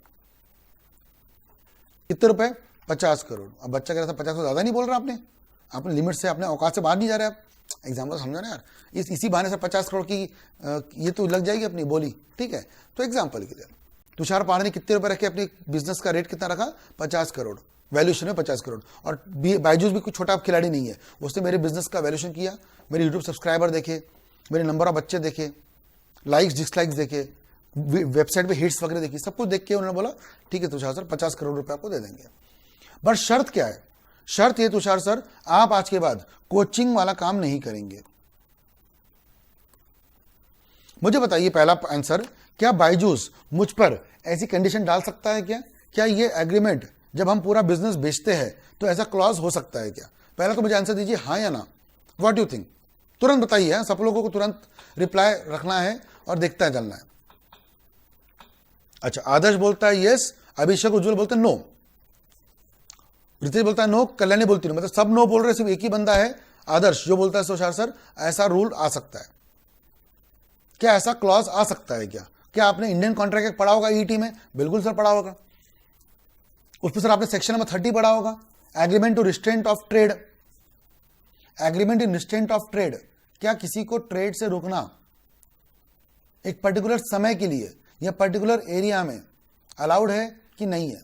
कितने रुपए, 50 करोड़। अब बच्चा कह रहा था 50 करोड़ ज्यादा नहीं बोल रहा आपने लिमिट से, अपने औकात से बाहर नहीं जा रहे आप, एग्जाम्पल समझो ना यार, इसी बहाने से 50 करोड़ की ये तो लग जाएगी अपनी बोली, ठीक है। तो एग्जाम्पल के लिए तुषार पहाड़े ने कितने रुपए रखे, अपने बिजनेस का रेट कितना रखा, 50 करोड़, वैल्यूएशन है 50 करोड़। और बायजूस भी कुछ छोटा खिलाड़ी नहीं है, उसने मेरे बिजनेस का वैल्यूएशन किया, मेरे यूट्यूब सब्सक्राइबर देखे, मेरे नंबर ऑफ बच्चे देखे, लाइक्स डिसलाइक्स देखे, वेबसाइट पे हिट्स वगैरह देखी, सब कुछ देख के उन्होंने बोला ठीक है तुषार सर 50 करोड़ रुपए आपको दे देंगे। बट शर्त क्या है, शर्त ये तुषार सर आप आज के बाद कोचिंग वाला काम नहीं करेंगे। मुझे बताइए पहला आंसर, क्या बायजूस मुझ पर ऐसी कंडीशन डाल सकता है क्या ये एग्रीमेंट जब हम पूरा बिजनेस बेचते हैं तो ऐसा क्लॉज हो सकता है क्या? पहला तो मुझे आंसर दीजिए हाँ या ना, व्हाट यू थिंक, तुरंत बताइए। सब लोगों को तुरंत रिप्लाई रखना है और देखता है चलना है। अच्छा, आदर्श बोलता है यस, अभिषेक उज्जवल बोलते हैं नो, रितेश बोलता है नो, कल्याणी बोलती है, मतलब सब नो बोल रहे, सिर्फ एक ही बंदा है आदर्श जो बोलता है तुषार सर ऐसा रूल आ सकता है क्या, ऐसा क्लॉज आ सकता है क्या आपने इंडियन कॉन्ट्रैक्ट पढ़ा होगा ईटी में? बिल्कुल सर पढ़ा होगा। उसमें सर आपने सेक्शन नंबर 30 पढ़ा होगा, agreement to restraint of trade. Agreement in restraint of trade, क्या किसी को ट्रेड से रोकना एक पर्टिकुलर समय के लिए या पर्टिकुलर एरिया में अलाउड है कि नहीं है?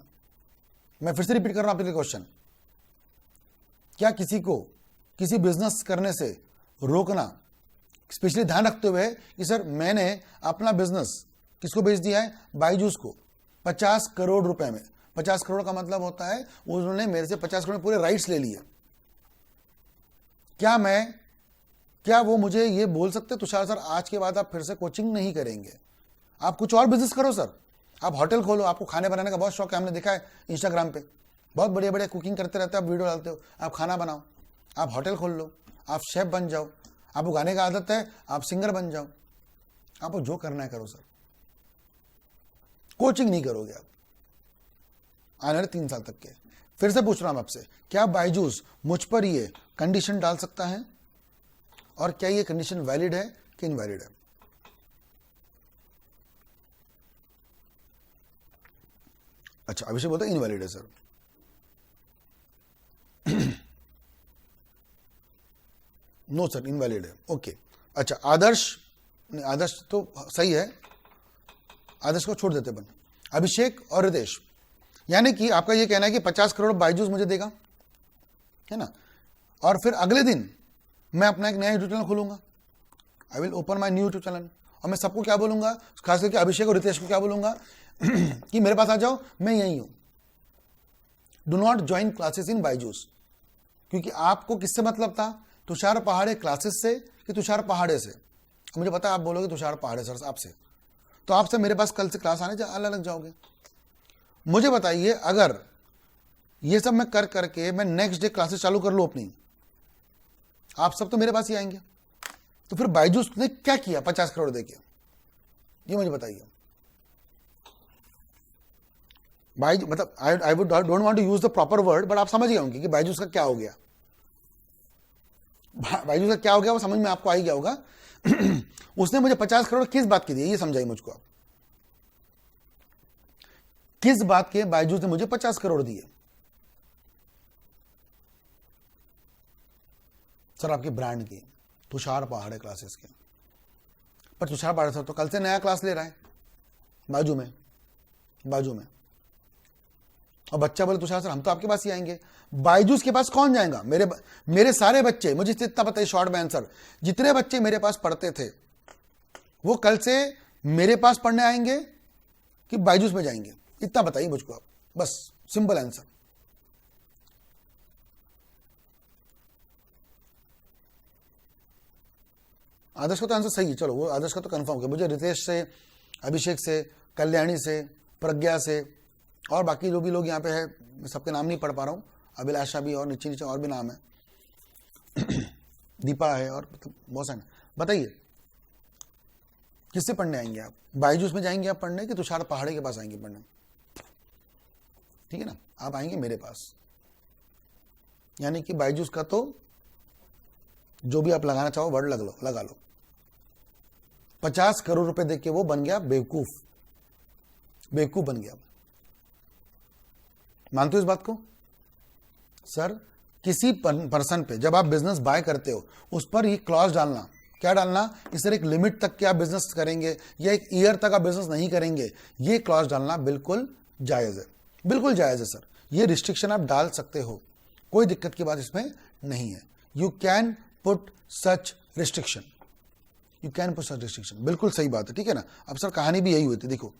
मैं फिर से रिपीट कर रहा हूं आपके क्वेश्चन, क्या किसी को किसी बिजनेस करने से रोकना स्पेशली ध्यान रखते हुए कि सर मैंने अपना बिजनेस किसको बेच दिया है, बायजूस को 50 करोड़ रुपए में। 50 करोड़ का मतलब होता है उन्होंने मेरे से 50 करोड़ पूरे राइट्स ले लिए। क्या वो मुझे ये बोल सकते तुषार सर आज के बाद आप फिर से कोचिंग नहीं करेंगे, आप कुछ और बिजनेस करो सर, आप होटल खोलो, आपको खाने बनाने का बहुत शौक है, हमने देखा है इंस्टाग्राम पे बहुत बढ़िया बढ़िया कुकिंग करते रहते हो, आप वीडियो डालते हो, आप खाना बनाओ, आप होटल खोल लो, आप शेफ बन जाओ, आपको गाने का आदत है आप सिंगर बन जाओ, आपको जो करना है करो सर, कोचिंग नहीं करोगे आप आने वाले 3 साल तक के। फिर से पूछ रहा हूं आपसे, क्या बायजूस मुझ पर ये कंडीशन डाल सकता है और क्या ये कंडीशन वैलिड है कि इनवैलिड है? अच्छा, अभिषेक बोलता है इनवैलिड है सर। नो सर इनवैलिड है। ओके, अच्छा आदर्श तो सही है, आदर्श को छोड़ देते बन। अभिषेक और रितेश, यानी कि आपका ये कहना है कि 50 करोड़ बायजूस मुझे देगा, है ना, और फिर अगले दिन मैं अपना एक नया यूट्यूब चैनल खोलूंगा, I will open my new YouTube channel, और मैं सबको क्या बोलूंगा, खास करके अभिषेक और रितेश को क्या बोलूंगा कि मेरे पास आ जाओ, मैं यही हूं, do not join classes in Byju's. क्योंकि आपको किससे मतलब था, तुषार पहाड़े क्लासेस से कि तुषार पहाड़े से? मुझे पता है आप बोलोगे तुषार पहाड़े सर आपसे, तो आपसे मेरे पास कल से क्लास आने अलग जाओगे। मुझे बताइए, अगर ये सब मैं कर करके मैं नेक्स्ट डे क्लासेस चालू कर लूं अपनी, आप सब तो मेरे पास ही आएंगे, तो फिर बायजूस ने क्या किया 50 करोड़ देके, ये मुझे बताइए। बायजूस मतलब I would don't want to use the proper word, but आप समझ गए होंगे कि बायजूस का क्या हो गया। बायजूस का क्या हो गया वो समझ में आपको आ ही गया होगा। उसने मुझे 50 करोड़ किस बात की दिए, ये समझाइए मुझको आप, किस बात के बायजूस ने मुझे 50 करोड़ दिए? सर आपकी ब्रांड की, तुषार पहाड़े क्लासेस के। पर तुषार पहाड़े सर तो कल से नया क्लास ले रहा है बाजू में, और बच्चा बोले तुषार सर हम तो आपके पास ही आएंगे। बायजूस के पास कौन जाएगा? मेरे सारे बच्चे, मुझे इतना पता है शॉर्ट में आंसर, जितने बच्चे मेरे पास पढ़ते थे वो कल से मेरे पास पढ़ने आएंगे कि बायजूस में जाएंगे, इतना बताइए मुझको आप, बस सिंपल आंसर। आदर्श का तो आंसर सही है, चलो वो आदर्श का तो कंफर्म है। मुझे रितेश से, अभिषेक से, कल्याणी से, प्रज्ञा से और बाकी जो भी लोग यहाँ पे है, मैं सबके नाम नहीं पढ़ पा रहा हूँ, अभिलाषा भी और नीचे और भी नाम है, दीपा है और बहुत सारे। बताइए किससे पढ़ने आएंगे आप? बायजूस में जाएंगे आप पढ़ने कि तुषार पहाड़े के पास आएंगे पढ़ने? ठीक है ना, आप आएंगे मेरे पास, यानी कि बायजूस का तो जो भी आप लगाना चाहो वर्ड लगा लो। 50 करोड़ रुपए देके वो बन गया बेवकूफ बन गया। मानते हो इस बात को? सर किसी पर्सन पे जब आप बिजनेस बाय करते हो उस पर ये क्लॉज डालना, क्या डालना, इस तरह एक लिमिट तक के आप बिजनेस करेंगे या एक ईयर तक आप बिजनेस नहीं करेंगे, ये क्लॉज डालना बिल्कुल जायज है, बिल्कुल जायज है सर। ये रिस्ट्रिक्शन आप डाल सकते हो, कोई दिक्कत की बात इसमें नहीं है। You can put such restriction, बिल्कुल सही बात है, ठीक है ना। अब सर कहानी भी यही हुई थी, देखो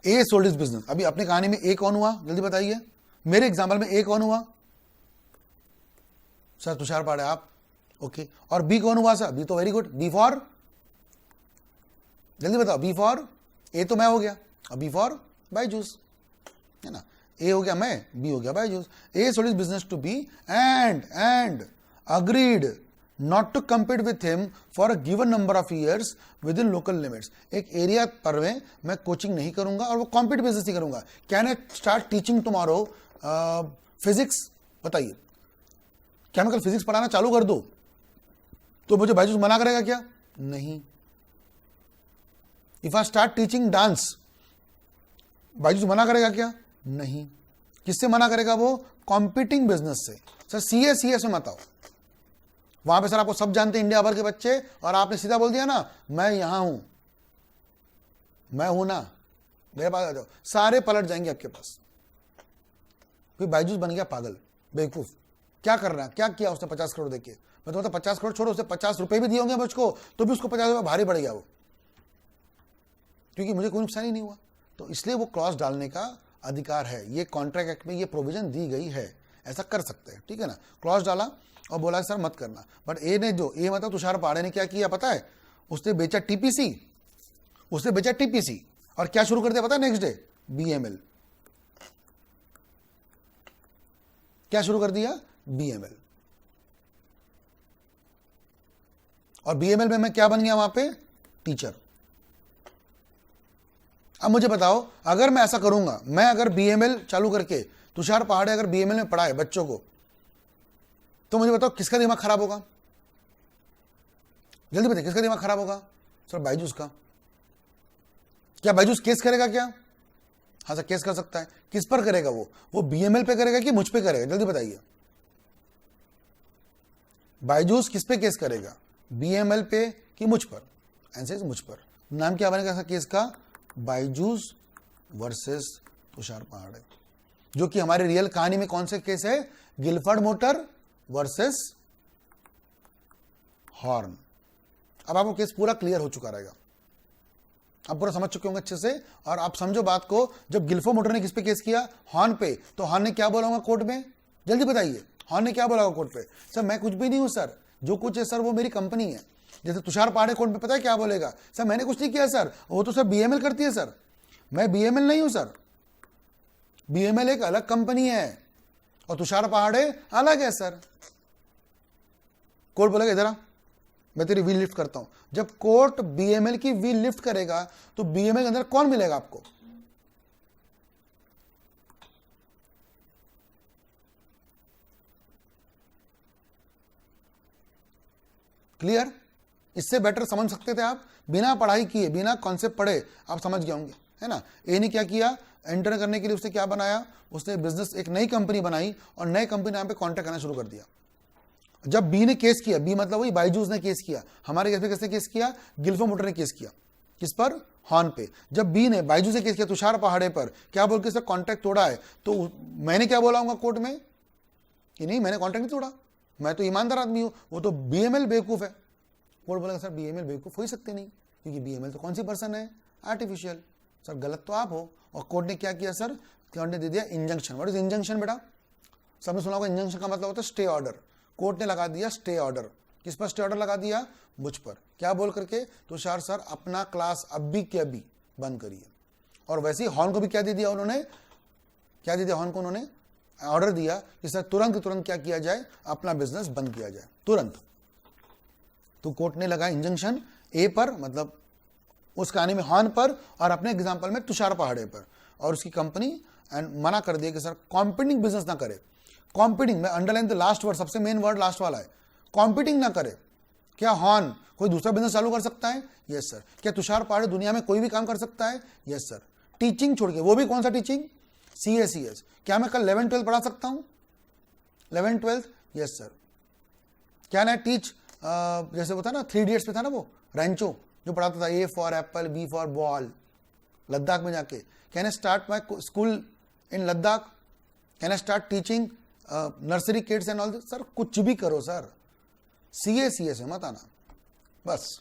ए सोल्ड हिज बिजनेस। अभी अपनी कहानी में ए कौन हुआ, जल्दी बताइए, मेरे एग्जाम्पल में ए कौन हुआ? सर तुषार पहाड़े आप, ओके। और बी कौन हुआ सर? बी तो वेरी गुड, बी फॉर, जल्दी बताओ, बी फॉर, ए तो मैं हो गया, और बी फॉर बायजूस, है ना। ए हो गया मैं, बी हो गया Byju's. A sold his business to B and agreed not to compete with him for a given number of years within local limits। एक एरिया पर मैं कोचिंग नहीं करूंगा और वो कॉम्पिट बेसिस ही करूंगा। Can I start teaching tomorrow physics? बताइए, क्या मैं कल फिजिक्स पढ़ाना चालू कर दूं तो मुझे बायजूस मना करेगा क्या? नहीं। If I start teaching dance, Byju's मना करेगा क्या? नहीं। किससे मना करेगा वो? कॉम्पिटिंग बिजनेस से। सर सीएस में मत आओ, वहां पे सर आपको सब जानते हैं इंडिया भर के बच्चे, और आपने सीधा बोल दिया ना मैं यहां हूं, मैं हूं ना, मेरे पास आ जाओ, सारे पलट जाएंगे आपके पास। कोई बायजूस बन गया पागल, बेवकूफ, क्या कर रहा है, क्या किया उसने 50 करोड़ देके? मैं तो 50 करोड़ छोड़ो, उसे 50 रुपए भी दिए होंगे मुझको, तो भी उसको 50 रुपये भारी पड़ गया वो, क्योंकि मुझे कोई नुकसान ही नहीं हुआ। तो इसलिए वो क्लॉज डालने का अधिकार है, ये कॉन्ट्रैक्ट एक्ट में ये प्रोविजन दी गई है, ऐसा कर सकते हैं, ठीक है ना। क्लॉज डाला और बोला सर मत करना। बट ए ने जो ए मतलब तुषार पाड़े ने क्या किया पता है, उसने बेचा टीपीसी, उसने बेचा टीपीसी और क्या शुरू कर दिया पता है नेक्स्ट डे, बीएमएल। क्या शुरू कर दिया, बीएमएल। और बीएमएल में मैं क्या बन गया वहां पे, टीचर। अब मुझे बताओ, अगर मैं ऐसा करूंगा, मैं अगर बीएमएल चालू करके तुषार पहाड़े अगर बीएमएल में पढ़ाए बच्चों को, तो मुझे बताओ किसका दिमाग खराब होगा? जल्दी बताइए किसका दिमाग खराब होगा? सर बायजूस का। क्या बायजूस केस करेगा क्या? हाँ सर केस कर सकता है। किस पर करेगा वो बीएमएल पे करेगा कि मुझ पे करेगा? जल्दी बताइए। बायजूस किस पे केस करेगा, बीएमएल पे कि मुझ पर? आंसर मुझ पर। नाम क्या बनेगा केस का, बायजूस वर्सेस तुषार पहाड़े, जो कि हमारी रियल कहानी में कौन से केस है, गिलफर्ड मोटर वर्सेस हॉर्न। अब आपको केस पूरा क्लियर हो चुका रहेगा, आप पूरा समझ चुके होंगे अच्छे से। और आप समझो बात को, जब गिलफर्ड मोटर ने किस पे केस किया, हॉर्न पे, तो हॉर्न ने क्या बोला होगा कोर्ट में? जल्दी बताइए, हॉर्न ने क्या बोला होगा कोर्ट पे? सर मैं कुछ भी नहीं हूं सर, जो कुछ है सर वो मेरी कंपनी है। जैसे तुषार पहाड़े कोर्ट में पता है क्या बोलेगा, सर मैंने कुछ नहीं किया सर, वो तो सर बीएमएल करती है सर, मैं बीएमएल नहीं हूं सर, बीएमएल एक अलग कंपनी है और तुषार पहाड़े अलग है सर। कोर्ट बोलेगा इधर आ, मैं तेरी व्हील लिफ्ट करता हूं। जब कोर्ट बीएमएल की व्हील लिफ्ट करेगा तो बीएमएल के अंदर कौन मिलेगा आपको? क्लियर? इससे बेटर समझ सकते थे आप, बिना पढ़ाई किए, बिना कॉन्सेप्ट पढ़े आप समझ गए होंगे, है ना। ए ने क्या किया, एंटर करने के लिए उसने क्या बनाया, उसने बिजनेस एक नई कंपनी बनाई और नई कंपनी नाम पे कॉन्ट्रैक्ट करना शुरू कर दिया। जब बी ने केस किया, बी मतलब वही बायजूस ने केस किया, हमारे केस पे किसने केस किया, गिलफर्ड मोटर ने केस किया। किस पर? हॉर्न पे। जब बी ने बायजूस ने केस किया तुषार पहाड़े पर, क्या बोल के सर कॉन्ट्रैक्ट तोड़ा है, तो मैंने क्या बोला होगा कोर्ट में कि नहीं मैंने कॉन्ट्रैक्ट नहीं तोड़ा, मैं तो ईमानदार आदमी हूं, वो तो बीएमएल बेवकूफ है। कोर्ट बोला सर बीएमएल बेवकूफ हो ही सकते नहीं, क्योंकि बीएमएल तो कौन सी पर्सन है, आर्टिफिशियल। सर गलत तो आप हो। और कोर्ट ने क्या किया सर, कोर्ट ने दे दिया इंजंक्शन। व्हाट इज इंजंक्शन बेटा? सबने सुना होगा, इंजंक्शन का मतलब होता है स्टे ऑर्डर। कोर्ट ने लगा दिया स्टे ऑर्डर। किस पर स्टे ऑर्डर लगा दिया? मुझ पर। क्या बोल करके, तुषार सर अपना क्लास अभी के अभी बंद करिए। और वैसे ही हॉर्न को भी क्या दे दिया उन्होंने, क्या दे दिया हॉर्न को, उन्होंने ऑर्डर दिया कि सर तुरंत क्या किया जाए, अपना बिजनेस बंद किया जाए तुरंत। तो कोर्ट ने लगा इंजंक्शन ए पर, मतलब उस कहानी में हॉर्न पर, और अपने एग्जांपल में तुषार पहाड़े पर और उसकी कंपनी, एंड मना कर दिया कि सर कॉम्पिटिंग बिजनेस ना करे। कॉम्पिटिंग में अंडरलाइन द लास्ट वर्ड, सबसे मेन वर्ड लास्ट वाला है, कॉम्पिटिंग ना करे। क्या हॉर्न कोई दूसरा बिजनेस चालू कर सकता है? Yes sir. क्या तुषार पहाड़े दुनिया में कोई भी काम कर सकता है? Yes sir. टीचिंग छोड़ के, वो भी कौन सा टीचिंग? CACS। क्या मैं कल 11-12 पढ़ा सकता हूं? 11-12? Yes sir. क्या ना टीच, जैसे वो था ना 3 इडियट्स में था ना वो रैंचो जो पढ़ाता था, A for Apple, B for ball, Ladakh में जाके। Can I start my school in Ladakh? Can I start teaching nursery kids and all this? Sir कुछ भी करो सर, CACS में मत आना बस।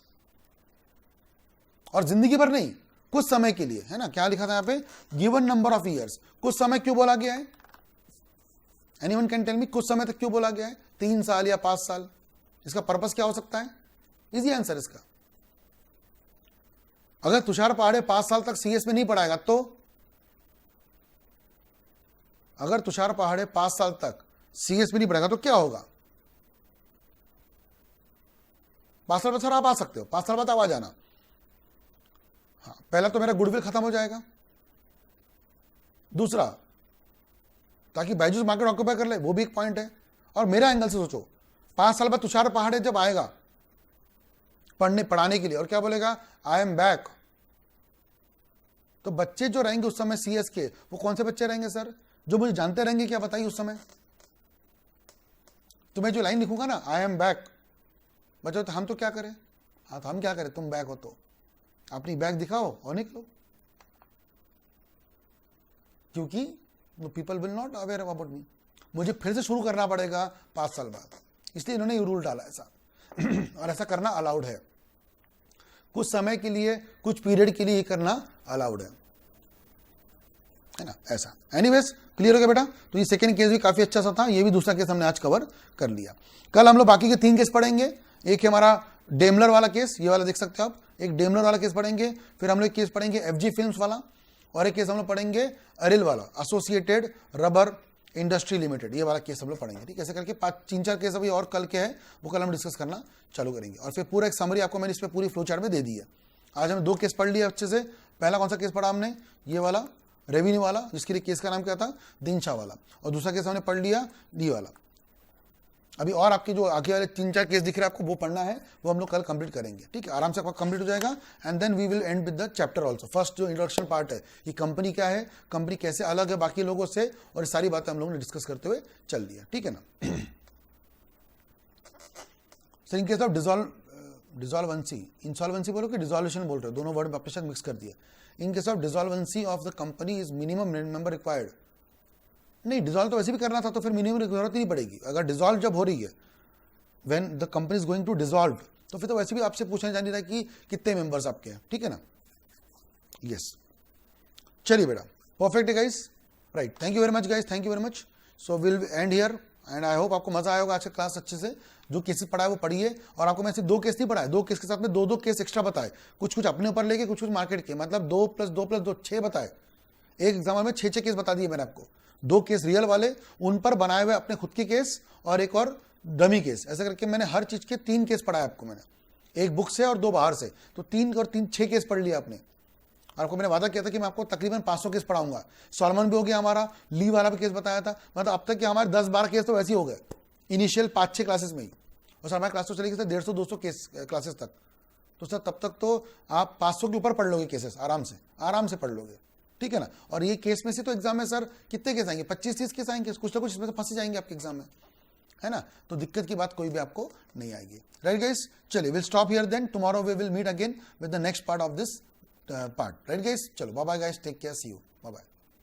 और जिंदगी भर नहीं, कुछ समय के लिए, है ना। क्या लिखा था यहाँ पे, गिवन नंबर ऑफ ईयर्स। कुछ समय क्यों बोला गया है? एनीवन कैन टेल मी, कुछ समय तक क्यों बोला गया है? 3 साल या 5 साल? इसका पर्पस क्या हो सकता है? इजी आंसर इसका, अगर तुषार पहाड़े 5 साल तक CS में नहीं पढ़ाएगा तो, अगर तुषार पहाड़े 5 साल तक CS में नहीं पढ़ाएगा तो क्या होगा? 5 साल बाद सर आप आ सकते हो, 5 साल बाद आप आ जाना। हाँ, पहला तो मेरा गुडविल खत्म हो जाएगा, दूसरा ताकि बायजूस मार्केट ऑक्यूपाई कर ले, वो भी एक पॉइंट है। और मेरा एंगल से सोचो, 5 साल बाद तुषार पहाड़े जब आएगा पढ़ाने के लिए और क्या बोलेगा, आई एम बैक, तो बच्चे जो रहेंगे उस समय CS के, वो कौन से बच्चे रहेंगे सर? जो मुझे जानते रहेंगे क्या, बताइए उस समय। तो मैं जो लाइन लिखूंगा ना, आई एम बैक, बच्चों तो हम तो क्या करें? हाँ तो हम क्या करें, तुम बैक हो तो अपनी बैग दिखाओ और निकलो, क्योंकि people will not aware about me. मुझे फिर से शुरू करना पड़ेगा 5 साल बाद। इसलिए इन्होंने ये रूल डाला ऐसा और ऐसा करना अलाउड है, कुछ समय के लिए, कुछ पीरियड के लिए ये करना अलाउड है ना, ऐसा। एनीवेज क्लियर हो गया बेटा। तो ये सेकंड केस भी काफी अच्छा सा था, ये भी दूसरा केस हमने आज कवर कर लिया। कल हम लोग बाकी के 3 केस पढ़ेंगे। एक है हमारा डेमलर वाला केस, ये वाला देख सकते हो आप, एक डेमलर वाला केस पढ़ेंगे, फिर हम लोग केस पढ़ेंगे एफजी फिल्म्स वाला, और एक केस हम लोग पढ़ेंगे अरिल वाला, एसोसिएटेड रबर इंडस्ट्री लिमिटेड, ये वाला केस हम लोग पढ़ेंगे। ठीक है, ऐसे करके 3-4 केस अभी और कल के हैं, वो कल हम डिस्कस करना चालू करेंगे। और फिर पूरा एक समरी आपको मैंने इस पर पूरी फ्लो चार्ट में दे दी है। आज हमने 2 केस पढ़ लिए अच्छे से। पहला कौन सा केस पढ़ा हमने, ये वाला रेवेन्यू वाला, जिसके लिए केस का नाम क्या था, दिनशा वाला, और दूसरा केस हमने पढ़ लिया डी वाला। अभी और आपके जो आगे वाले 3-4 केस दिख रहे हैं आपको, वो पढ़ना है, वो हम लोग कल कंप्लीट करेंगे। ठीक है, आराम से आपका कंप्लीट हो जाएगा। And then we will end with the chapter also. First जो इंट्रोडक्शन पार्ट है, ये कंपनी क्या है, कंपनी कैसे अलग है बाकी लोगों से, और सारी बातें हम लोगों ने डिस्कस करते हुए चल दिया। ठीक है ना। Sir in case of dissolvency, insolvency बोलो कि डिसॉल्यूशन बोल रहे हो, दोनों वर्ड वापस मिक्स कर दिया। In case of dissolvency of the company is minimum member required. नहीं, डिसॉल्व तो वैसे भी करना था, तो फिर मिनिमम जरूरत नहीं पड़ेगी। अगर डिसॉल्व जब हो रही है, when the company is going to dissolve, तो फिर तो वैसे भी आपसे पूछना जानी था कि कितने मेंबर्स आपके हैं। ठीक है ना, यस। चलिए बेटा, परफेक्ट है guys, right. Thank you very much guys, thank you very much. So will and here and I hope आपको मजा आया होगा आज का क्लास अच्छे से। जो केसेस पढ़ा है वो पढ़िए, और आपको मैं सिर्फ 2 केस नहीं पढ़ाए, 2 केस के साथ में 2 केस एक्स्ट्रा बताए, कुछ अपने ऊपर लेके, कुछ मार्केट के, मतलब 2 + 2 + 2 6 बताए। एक एग्जाम्पल में 6 केस बता दिए मैंने आपको, 2 केस रियल वाले, उन पर बनाए हुए अपने खुद के केस, और एक और डमी केस। ऐसा करके मैंने हर चीज के 3 केस पढ़ाए आपको मैंने, एक बुक से और 2 बाहर से, तो 3 और 3 6 केस पढ़ लिया आपने। और आपको मैंने वादा किया था कि मैं आपको तकरीबन 500 केस पढ़ाऊंगा। सॉलमन भी हो गया हमारा, ली वाला भी केस बताया था, मतलब अब तक के हमारे 10-12 केस तो वैसे ही हो गए इनिशियल 5-6 क्लासेस में ही। और सर हमारी क्लास तो चलेगी सर 150-200 केस क्लासेस तक, तो सर तब तक तो आप 500 के ऊपर पढ़ लोगे केसेस, आराम से पढ़ लोगे। ठीक है ना। और ये केस में से तो एग्जाम में सर कितने केस आएंगे, 25-30 केस आएंगे, कुछ ना कुछ इसमें से फंसे जाएंगे आपके एग्जाम में, है ना। तो दिक्कत की बात कोई भी आपको नहीं आएगी, राइट गाइस। चलिए will stop here, then tomorrow we will meet again with the next part of this part, right guys. चलो bye bye guys, take care, see you, bye bye.